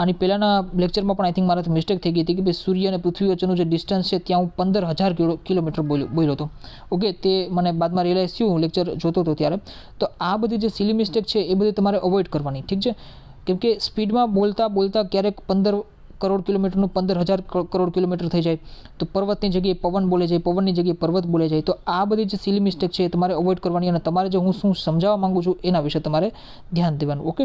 આની પહેલાંના લેક્ચરમાં પણ આઈ થિંક મારાથી મિસ્ટેક થઈ ગઈ હતી કે ભાઈ સૂર્ય અને પૃથ્વી વચ્ચેનું જે ડિસ્ટન્સ છે ત્યાં હું 15,000 કિલોમીટર બોલ્યો હતો. ઓકે, તે મને બાદમાં રિયલાઇઝ થયું હું લેક્ચર જોતો હતો ત્યારે. તો આ બધી જે સિલી મિસ્ટેક છે એ બધી તમારે અવોઇડ કરવાની, ઠીક છે. કેમ કે સ્પીડમાં બોલતા ક્યારેક 15 કરોડ કિલોમીટરનું 15,000 કરોડ કિલોમીટર થઈ જાય. તો પર્વતની જગ્યાએ પવન બોલે જાય, પવનની જગ્યાએ પર્વત બોલે જાય. તો આ બધી જે સિલી મિસ્ટેક છે એ તમારે અવોઇડ કરવાની અને તમારે જે હું શું સમજાવવા માંગુ છું એના વિશે તમારે ધ્યાન દેવાનું. ઓકે,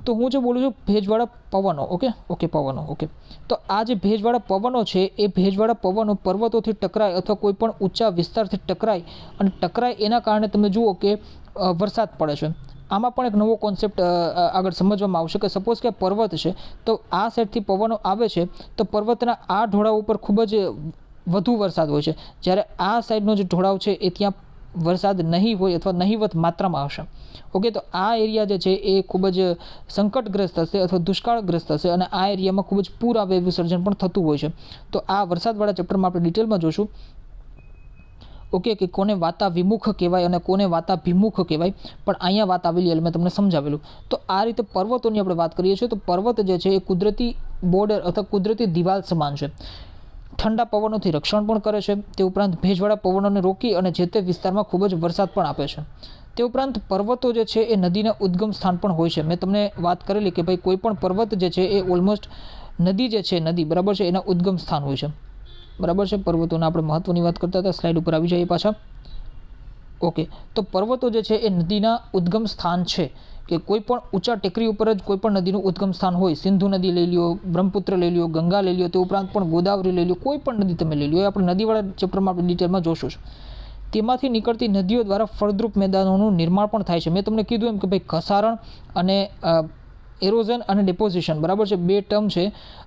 તો હું જે બોલું છું ભેજવાળા પવનો, ઓકે પવનો, ઓકે. તો આ જે ભેજવાળા પવનો છે એ ભેજવાળા પવનો પર્વતોથી ટકરાય અથવા કોઈ પણ ઊંચા વિસ્તારથી ટકરાય એના કારણે તમે જુઓ કે વરસાદ પડે છે. આમાં પણ એક નવો કોન્સેપ્ટ આગળ સમજવામાં આવશે કે સપોઝ કે પર્વત છે, તો આ સાઈડથી પવનો આવે છે તો પર્વતના આ ઢોળાવ ઉપર ખૂબ જ વધુ વરસાદ હોય છે, જ્યારે આ સાઈડનો જે ઢોળાવ છે એ ત્યાં વરસાદ નહીં હોય અથવા નહીવત માત્રામાં આવશે. ઓકે, તો આ એરિયા જે છે એ ખૂબ જ સંકટગ્રસ્ત હશે અથવા દુષ્કાળગ્રસ્ત હશે અને આ એરિયામાં ખૂબ જ પૂર આવે વિસર્જન પણ થતું હોય છે. તો આ વરસાદવાળા ચેપ્ટરમાં આપણે ડિટેલમાં જોશું ઓકે કે કોને વાતાવિમુખ કહેવાય અને કોને વાતાભિમુખ કહેવાય, પણ અહીંયા વાત આવેલી એટલે મેં તમને સમજાવેલું. તો આ રીતે પર્વતોની આપણે વાત કરીએ છીએ તો પર્વત જે છે એ કુદરતી બોર્ડર અથવા કુદરતી દિવાલ સમાન છે. ઠંડા પવનોથી રક્ષણ પણ કરે છે, તે ઉપરાંત ભેજવાળા પવનોને રોકી અને જે તે વિસ્તારમાં ખૂબ જ વરસાદ પણ આપે છે. તે ઉપરાંત પર્વતો જે છે એ નદીના ઉદ્ગમ સ્થાન પણ હોય છે. મેં તમને વાત કરેલી કે ભાઈ કોઈ પણ પર્વત જે છે એ ઓલમોસ્ટ નદી જે છે બરાબર છે એના ઉદ્ગમ સ્થાન હોય છે, બરાબર છે. પર્વતોના આપણે મહત્વની વાત કરતા હતા, સ્લાઇડ ઉપર આવી જઈએ પાછા. ઓકે, તો પર્વતો જે છે એ નદીના ઉદ્ગમ સ્થાન છે કે કોઈ પણ ઊંચા ટેકરી ઉપર જ કોઈ પણ નદીનું ઉદ્ગમ સ્થાન હોય. સિંધુ નદી લઈ લ્યો, બ્રહ્મપુત્ર લઈ લ્યો, ગંગા લઈ લ્યો, તે ઉપરાંત પણ ગોદાવરી લઈ લ્યો, કોઈ પણ નદી તમે લઈ લ્યો, એ આપણે નદીવાળા ચેપ્ટરમાં આપણે ડિટેલમાં જોશું. તેમાંથી નીકળતી નદીઓ દ્વારા ફળદ્રુપ મેદાનોનું નિર્માણ પણ થાય છે. મેં તમને કીધું એમ કે ભાઈ ઘસારણ અને એરોઝન અને ડિપોઝિશન, બરાબર છે, બે ટર્મ છે.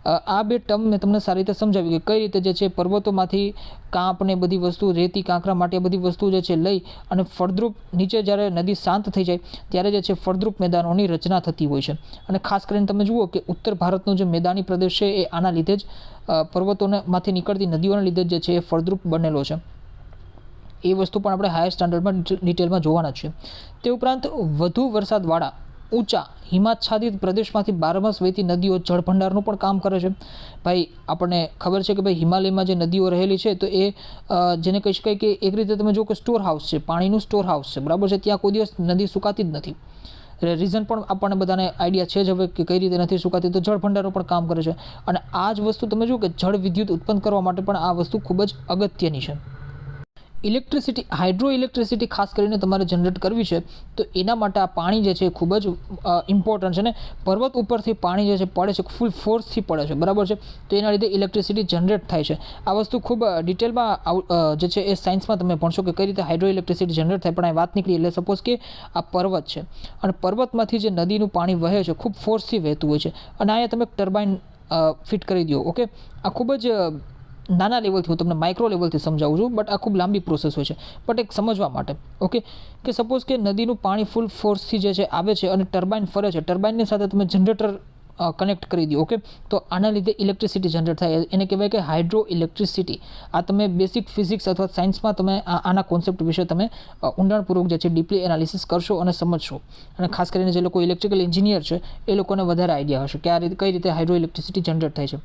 આ બે ટર્મ મેં તમને સારી રીતે સમજાવી કે કઈ રીતે જે છે પર્વતોમાંથી કાંપ ને બધી વસ્તુ, રેતી કાંકરા માટે બધી વસ્તુ જે છે લઈ અને ફળદ્રુપ નીચે જ્યારે નદી શાંત થઈ જાય ત્યારે જે છે ફળદ્રુપ મેદાનોની રચના થતી હોય છે. અને ખાસ કરીને તમે જુઓ કે ઉત્તર ભારતનો જે મેદાની પ્રદેશ છે એ આના લીધે જ પર્વતોમાંથી નીકળતી નદીઓના લીધે જે છે એ ફળદ્રુપ બનેલો છે. એ વસ્તુ પણ આપણે હાયર સ્ટાન્ડર્ડમાં ડિટેલમાં જોવાના છીએ. તે ઉપરાંત વધુ વરસાદવાળા ઊંચા હિમાચ્છાદિત પ્રદેશમાંથી બારમાસ વહેતી નદીઓ જળભંડારનું પણ કામ કરે છે. ભાઈ આપણને ખબર છે કે ભાઈ હિમાલયમાં જે નદીઓ રહેલી છે તો એ જેને કહી શકાય કે એક રીતે તમે જો કે સ્ટોર હાઉસ છે, પાણીનું સ્ટોર હાઉસ છે, બરાબર છે. ત્યાં કોઈ દિવસ નદી સુકાતી જ નથી. રીઝન પણ આપણને બધાને આઈડિયા છે જ હવે કે કઈ રીતે નથી સુકાતી, તો જળભંડારનું પણ કામ કરે છે. અને આ જ વસ્તુ તમે જુઓ કે જળ વિદ્યુત ઉત્પન્ન કરવા માટે પણ આ વસ્તુ ખૂબ જ અગત્યની છે. ઇલેક્ટ્રિસિટી, હાઇડ્રો ઇલેક્ટ્રિસિટી ખાસ કરીને તમારે જનરેટ કરવી છે તો એના માટે આ પાણી જે છે એ ખૂબ જ ઇમ્પોર્ટન્ટ છે. ને પર્વત ઉપરથી પાણી જે છે પડે છે, ફૂલ ફોર્સથી પડે છે, બરાબર છે. તો એના લીધે ઇલેક્ટ્રિસિટી જનરેટ થાય છે. આ વસ્તુ ખૂબ ડિટેલમાં જે છે એ સાયન્સમાં તમે ભણશો કે કઈ રીતે હાઇડ્રો ઇલેક્ટ્રિસિટી જનરેટ થાય. પણ આ વાત નીકળી એટલે સપોઝ કે આ પર્વત છે અને પર્વતમાંથી જે નદીનું પાણી વહે છે ખૂબ ફોર્સથી વહેતું હોય છે અને અહીંયા તમે ટર્બાઇન ફિટ કરી દો. ઓકે, આ ખૂબ જ નાના લેવલથી હું તમને માઇક્રો લેવલથી સમજાવું છું, બટ આ ખૂબ લાંબી પ્રોસેસ હોય છે. બટ એક સમજવા માટે ઓકે કે સપોઝ કે નદીનું પાણી ફૂલ ફોર્સથી જે છે આવે છે અને ટર્બાઇન ફરે છે, ટર્બાઇનની સાથે તમે જનરેટર કનેક્ટ કરી દો. ઓકે, તો આના લીધે ઇલેક્ટ્રિસિટી જનરેટ થાય, એને કહેવાય કે હાઇડ્રો ઇલેક્ટ્રિસિટી. આ તમે બેસિક ફિઝિક્સ અથવા સાયન્સમાં તમે આના કોન્સેપ્ટ વિશે તમે ઊંડાણપૂર્વક જે છે ડીપલી એનાલિસિસ કરશો અને સમજશો. અને ખાસ કરીને જે લોકો ઇલેક્ટ્રિકલ એન્જિનિયર છે એ લોકોને વધારે આઈડિયા હશે કે આ રીતે કઈ રીતે હાઇડ્રો ઇલેક્ટ્રિસિટી જનરેટ થાય છે.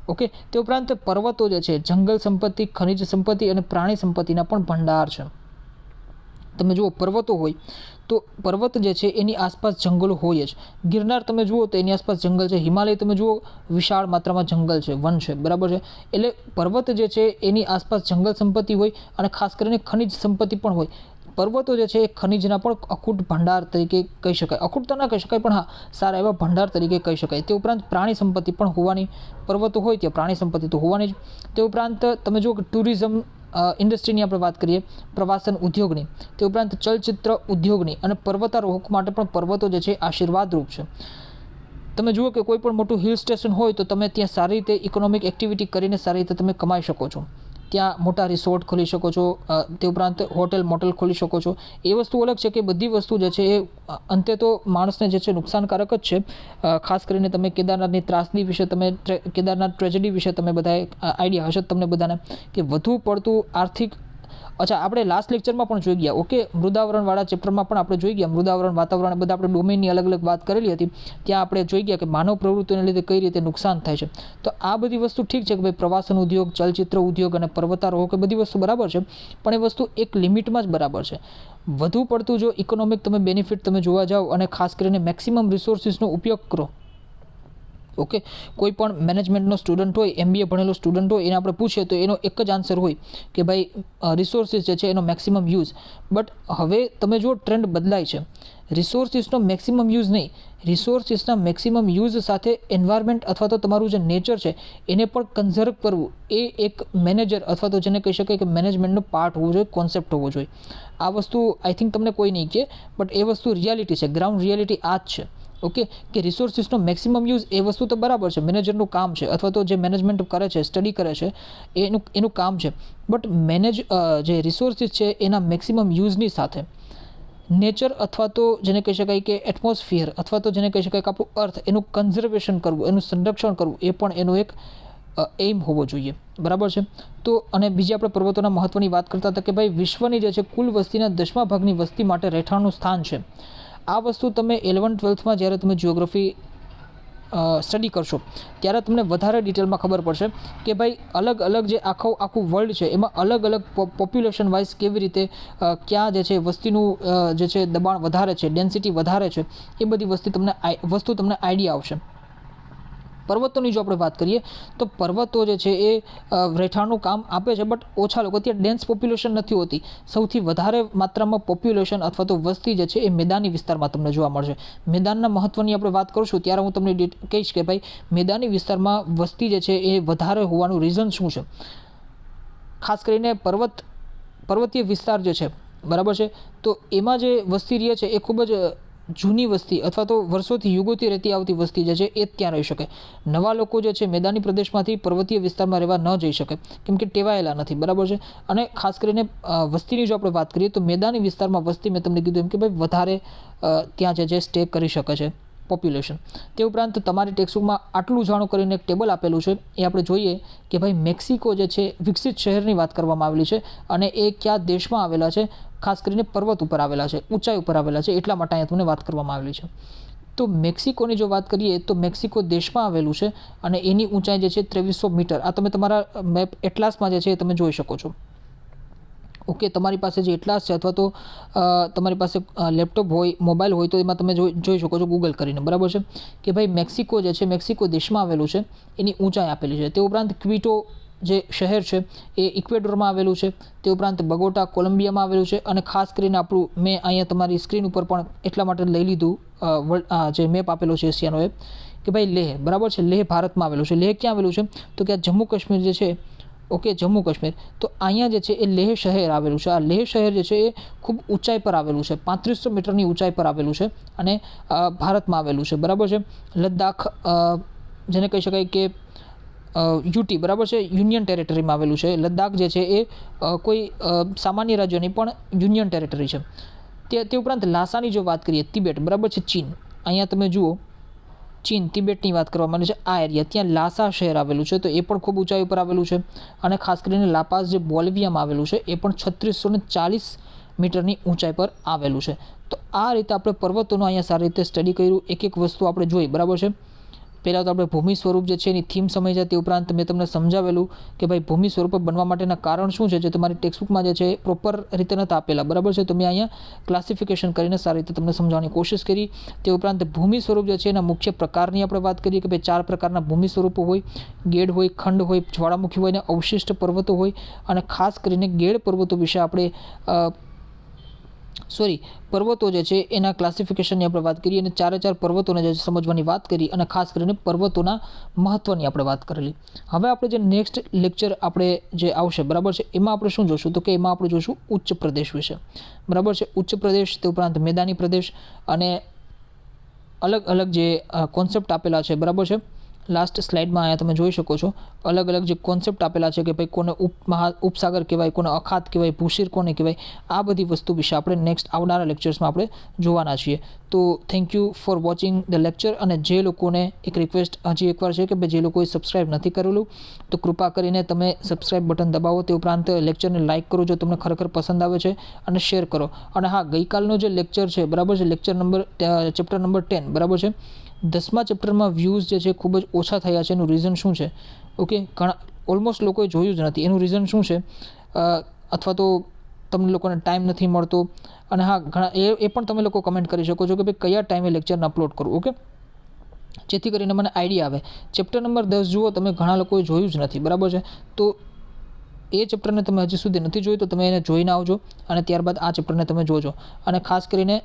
ઓકે, તે ઉપરાંત પર્વતો જે છે જંગલ સંપત્તિ, ખનિજ સંપત્તિ અને પ્રાણી સંપત્તિના પણ ભંડાર છે. તમે જુઓ પર્વતો હોય તો પર્વત જે છે એની આસપાસ જંગલો હોય જ. ગિરનાર તમે જુઓ તો એની આસપાસ જંગલ છે. હિમાલય તમે જુઓ વિશાળ માત્રામાં જંગલ છે, વન છે, બરાબર છે. એટલે પર્વત જે છે એની આસપાસ જંગલ સંપત્તિ હોય અને ખાસ કરીને ખનિજ સંપત્તિ પણ હોય. પર્વતો જે છે એ ખનિજના પણ અખૂટ ભંડાર તરીકે કહી શકાય. અખૂટ તો ના કહી શકાય પણ હા સારા એવા ભંડાર તરીકે કહી શકાય. તે ઉપરાંત પ્રાણી સંપત્તિ પણ હોવાની, પર્વતો હોય ત્યાં પ્રાણી સંપત્તિ તો હોવાની જ. તે ઉપરાંત તમે જુઓ કે ટુરિઝમ ઇન્ડસ્ટ્રીની આપણે વાત કરીએ, પ્રવાસન ઉદ્યોગની, તે ઉપરાંત ચલચિત્ર ઉદ્યોગની અને પર્વતારોહક માટે પણ પર્વતો જે છે આશીર્વાદરૂપ છે. તમે જુઓ કે કોઈ પણ મોટું હિલ સ્ટેશન હોય તો તમે ત્યાં સારી રીતે ઇકોનોમિક એક્ટિવિટી કરીને સારી રીતે તમે કમાઈ શકો છો. ત્યાં મોટા રિસોર્ટ ખોલી શકો છો, તે ઉપરાંત હોટેલ મોટેલ ખોલી શકો છો. એ વસ્તુ અલગ છે કે બધી વસ્તુ જે છે એ અંતે તો માણસને જે છે નુકસાનકારક જ છે. ખાસ કરીને તમે કેદારનાથની ત્રાસદી વિશે, તમે કેદારનાથ ટ્રેજેડી વિશે તમે બધાએ આઈડિયા હશે તમને બધાને કે વધુ પડતું આર્થિક. અચ્છા, આપણે લાસ્ટ લેક્ચરમાં પણ જોઈ ગયા. ઓકે, મૃદાવરણવાળા ચેપ્ટરમાં પણ આપણે જોઈ ગયા મૃદાવરણ, વાતાવરણ, બધા આપણે ડોમેનની અલગ અલગ વાત કરેલી હતી. ત્યાં આપણે જોઈ ગયા કે માનવ પ્રવૃત્તિઓને લીધે કઈ રીતે નુકસાન થાય છે. તો આ બધી વસ્તુ ઠીક છે કે ભાઈ પ્રવાસન ઉદ્યોગ, ચલચિત્ર ઉદ્યોગ અને પર્વતારોહક એ બધી વસ્તુ બરાબર છે, પણ એ વસ્તુ એક લિમિટમાં જ બરાબર છે. વધુ પડતું જો ઇકોનોમિક તમે બેનિફિટ તમે જોવા જાઓ અને ખાસ કરીને મેક્સિમમ રિસોર્સિસનો ઉપયોગ કરો ઓકે, કોઈ પણ મેનેજમેન્ટનો સ્ટુડન્ટ હોય, MBA ભણેલો સ્ટુડન્ટ હોય, એને આપણે પૂછીએ તો એનો એક જ આન્સર હોય કે ભાઈ રિસોર્સિસ જે છે એનો મેક્સિમમ યુઝ. બટ હવે તમે જો ટ્રેન્ડ બદલાય છે, રિસોર્સિસનો મેક્સિમમ યુઝ નહીં, રિસોર્સિસના મેક્સિમમ યુઝ સાથે એન્વાયરમેન્ટ અથવા તો તમારું જે નેચર છે એને પણ કન્ઝર્વ કરવું, એ એક મેનેજર અથવા તો જેને કહી શકાય કે મેનેજમેન્ટનો પાર્ટ હોવો જોઈએ, કોન્સેપ્ટ હોવો જોઈએ. આ વસ્તુ આઈ થિંક તમને કોઈ નહીં કહે, બટ એ વસ્તુ રિયાલિટી છે, ગ્રાઉન્ડ રિયાલિટી આ જ છે. ઓકે, કે રિસોર્સિસનો મેક્સિમમ યુઝ એ વસ્તુ તો બરાબર છે, મેનેજરનું કામ છે, અથવા તો જે મેનેજમેન્ટ કરે છે, સ્ટડી કરે છે એનું કામ છે. બટ જે રિસોર્સિસ છે એના મેક્સિમમ યુઝની સાથે નેચર અથવા તો જેને કહી શકાય કે એટમોસ્ફિયર અથવા તો જેને કહી શકાય કે આપણું અર્થ, એનું કન્ઝર્વેશન કરવું, એનું સંરક્ષણ કરવું, એ પણ એનો એક એઇમ હોવો જોઈએ. બરાબર છે. તો અને બીજી આપણે પર્વતોના મહત્ત્વની વાત કરતા હતા કે ભાઈ વિશ્વની જે છે કુલ વસ્તીના 10મા ભાગની વસ્તી માટે રહેઠાણનું સ્થાન છે. આ વસ્તુ તમે 11th-12thમાં જ્યારે તમે જિયોગ્રાફી સ્ટડી કરશો ત્યારે તમને વધારે ડિટેલમાં ખબર પડશે કે ભાઈ અલગ અલગ જે આખું વર્લ્ડ છે એમાં અલગ અલગ પોપ્યુલેશન વાઇઝ કેવી રીતે ક્યાં જે છે વસ્તીનું જે છે દબાણ વધારે છે, ડેન્સિટી વધારે છે, એ બધી વસ્તુ તમને આઈડિયા આવશે. પર્વતોની જો આપણે વાત કરીએ તો પર્વતો જે છે એ રહેઠાણનું કામ આપે છે, બટ ઓછા લોકો, ત્યાં ડેન્સ પોપ્યુલેશન નથી હોતી. સૌથી વધારે માત્રામાં પોપ્યુલેશન અથવા તો વસ્તી જે છે એ મેદાની વિસ્તારમાં તમને જોવા મળશે. મેદાનના મહત્ત્વની આપણે વાત કરશું ત્યારે હું તમને કહીશ કે ભાઈ મેદાની વિસ્તારમાં વસ્તી જે છે એ વધારે હોવાનું રીઝન શું છે. ખાસ કરીને પર્વતીય વિસ્તાર જે છે, બરાબર છે, તો એમાં જે વસ્તી રહે છે એ ખૂબ જ જૂની વસ્તી અથવા તો વર્ષોથી યુગોથી રહેતી આવતી વસ્તી જે છે એ જ ત્યાં રહી શકે. નવા લોકો જે છે મેદાની પ્રદેશમાંથી પર્વતીય વિસ્તારમાં રહેવા ન જઈ શકે કેમ કે ટેવાયેલા નથી. બરાબર છે. અને ખાસ કરીને વસ્તીની જો આપણે વાત કરીએ તો મેદાની વિસ્તારમાં વસ્તી, મેં તમને કીધું એમ કે ભાઈ વધારે ત્યાં જે સ્ટે કરી શકે છે પોપ્યુલેશન. તે ઉપરાંત તમારી ટેક્સ્ટબુકમાં આટલું જાણું કરીને એક ટેબલ આપેલું છે, એ આપણે જોઈએ કે ભાઈ મેક્સિકો જે છે વિકસિત શહેરની વાત કરવામાં આવેલી છે અને એ કયા દેશમાં આવેલા છે, ખાસ કરીને પર્વત ઉપર આવેલા છે, ઊંચાઈ ઉપર આવેલા છે, એટલા માટે અહીંયા તમને વાત કરવામાં આવેલી છે. તો મેક્સિકોની જો વાત કરીએ તો મેક્સિકો દેશમાં આવેલું છે અને એની ઊંચાઈ જે છે 2300 મીટર. આ તમે તમારા મેપ એટલાસમાં જે છે એ તમે જોઈ શકો છો. ઓકે, તમારી પાસે જે એટલાસ છે અથવા તો તમારી પાસે લેપટોપ હોય, મોબાઈલ હોય તો એમાં તમે જોઈ શકો છો ગૂગલ કરીને. બરાબર છે કે ભાઈ મેક્સિકો જે છે મેક્સિકો દેશમાં આવેલું છે, એની ઊંચાઈ આપેલી છે. તે ઉપરાંત ક્વિટો જે શહેર છે એ ઇક્વેડોરમાં આવેલું છે. તે ઉપરાંત બગોટા કોલંબિયામાં આવેલું છે. અને ખાસ કરીને આપણું મેં અહીંયા તમારી સ્ક્રીન ઉપર પણ એટલા માટે લઈ લીધું જે મેપ આપેલો છે એશિયાનો, એ કે ભાઈ લેહ, બરાબર છે, લેહ ભારતમાં આવેલું છે. લેહ ક્યાં આવેલું છે તો કે આ જમ્મુ કાશ્મીર જે છે, ઓકે, જમ્મુ કાશ્મીર, તો અહીંયા જે છે એ લેહ શહેર આવેલું છે. આ લેહ શહેર જે છે એ ખૂબ ઊંચાઈ પર આવેલું છે, 3500 મીટરની ઊંચાઈ પર આવેલું છે અને ભારતમાં આવેલું છે. બરાબર છે. લદ્દાખ જેને કહી શકાય કે યુટી, બરાબર છે, યુનિયન ટેરેટરીમાં આવેલું છે. લદ્દાખ જે છે એ કોઈ સામાન્ય રાજ્ય નહીં પણ યુનિયન ટેરેટરી છે. તે ઉપરાંત લાસાની જો વાત કરીએ, તિબેટ, બરાબર છે, ચીન, અહીંયા તમે જુઓ ચીન, તિબેટની વાત કરવામાં આવે છે, આ એરિયા, ત્યાં લાસા શહેર આવેલું છે, તો એ પણ ખૂબ ઊંચાઈ ઉપર આવેલું છે. અને ખાસ કરીને લાપાસ જે બોલિવિયામાં આવેલું છે એ પણ 3640 મીટરની ઊંચાઈ પર આવેલું છે. તો આ રીતે આપણે પર્વતોનો અહીંયા સારી રીતે સ્ટડી કર્યું, એક એક વસ્તુ આપણે જોઈ. બરાબર છે. પહેલાં તો આપણે ભૂમિ સ્વરૂપ જે છે એની થીમ સમજી. તે ઉપરાંત મેં તમને સમજાવેલું કે ભાઈ ભૂમિ સ્વરૂપ બનવા માટેના કારણ શું છે, જે તમારી ટેક્સ્ટબુકમાં જે છે પ્રોપર રીતે નથી આપેલા. બરાબર છે. તો મેં અહીંયા ક્લાસિફિકેશન કરીને સારી રીતે તમને સમજાવવાની કોશિશ કરી. તે ઉપરાંત ભૂમિ સ્વરૂપ જે છે એના મુખ્ય પ્રકારની આપણે વાત કરીએ કે ભાઈ 4 પ્રકારના ભૂમિ સ્વરૂપો હોય: ગેડ હોય, ખંડ હોય, જ્વાળામુખી હોય અને અવશિષ્ટ પર્વતો હોય. અને ખાસ કરીને ગેડ પર્વતો વિશે આપણે પર્વતો જે છે એના ક્લાસિફિકેશનની આપણે વાત કરીએ અને 4 પર્વતોને જે સમજવાની વાત કરી અને ખાસ કરીને પર્વતોના મહત્ત્વની આપણે વાત કરેલી. હવે આપણે જે નેક્સ્ટ લેક્ચર આપણે જે આવશે, બરાબર છે, એમાં આપણે શું જોશું તો કે એમાં આપણે જોશું ઉચ્ચ પ્રદેશ વિશે. બરાબર છે. ઉચ્ચ પ્રદેશ, તે ઉપરાંત મેદાની પ્રદેશ અને અલગ અલગ જે કોન્સેપ્ટ આપેલા છે. બરાબર છે. લાસ્ટ સ્લાઇડમાં અહીંયા તમે જોઈ શકો છો અલગ અલગ જે કોન્સેપ્ટ આપેલા છે કે ભાઈ કોને ઉપસાગર કહેવાય, કોને અખાત કહેવાય, ભૂશીર કોને કહેવાય, આ બધી વસ્તુ વિશે આપણે નેક્સ્ટ આવનારા લેક્ચર્સમાં આપણે જોવાના છીએ. તો thank you for watching the lecture. અને જે લોકોને એક રિક્વેસ્ટ હજી એકવાર છે કે ભાઈ જે લોકોએ સબસ્ક્રાઈબ નથી કરેલું તો કૃપા કરીને તમે સબસ્ક્રાઈબ બટન દબાવો. તે ઉપરાંત લેક્ચરને લાઇક કરો જો તમને ખરેખર પસંદ આવે છે અને શેર કરો. અને હા, ગઈકાલનો જે લેક્ચર છે, બરાબર છે, ચેપ્ટર નંબર 10, બરાબર છે, 10મા ચેપ્ટરમાં વ્યૂઝ જે છે ખૂબ જ ઓછા થયા છે. એનું રીઝન શું છે? ઓકે, ઓલમોસ્ટ લોકોએ જોયું જ નથી. એનું રીઝન શું છે? અથવા તો તમને લોકોને ટાઈમ નથી મળતો. અને હા, ઘણા એ પણ તમે લોકો કમેન્ટ કરી શકો છો કે ભાઈ કયા ટાઈમે લેક્ચરને અપલોડ કરવું. ઓકે, જેથી કરીને મને આઈડિયા આવે. ચેપ્ટર નંબર 10 જુઓ, તમે ઘણા લોકોએ જોયું જ નથી, બરાબર છે. તો એ ચેપ્ટરને તમે હજી સુધી નથી જોયું તો તમે એને જોઈને આવજો અને ત્યારબાદ આ ચેપ્ટરને તમે જોજો. અને ખાસ કરીને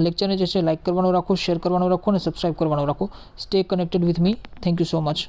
લેક્ચરને જે છે લાઇક કરવાનું રાખો, શેર કરવાનું રાખો અને સબસ્ક્રાઈબ કરવાનું રાખો. Stay connected with me. Thank you so much.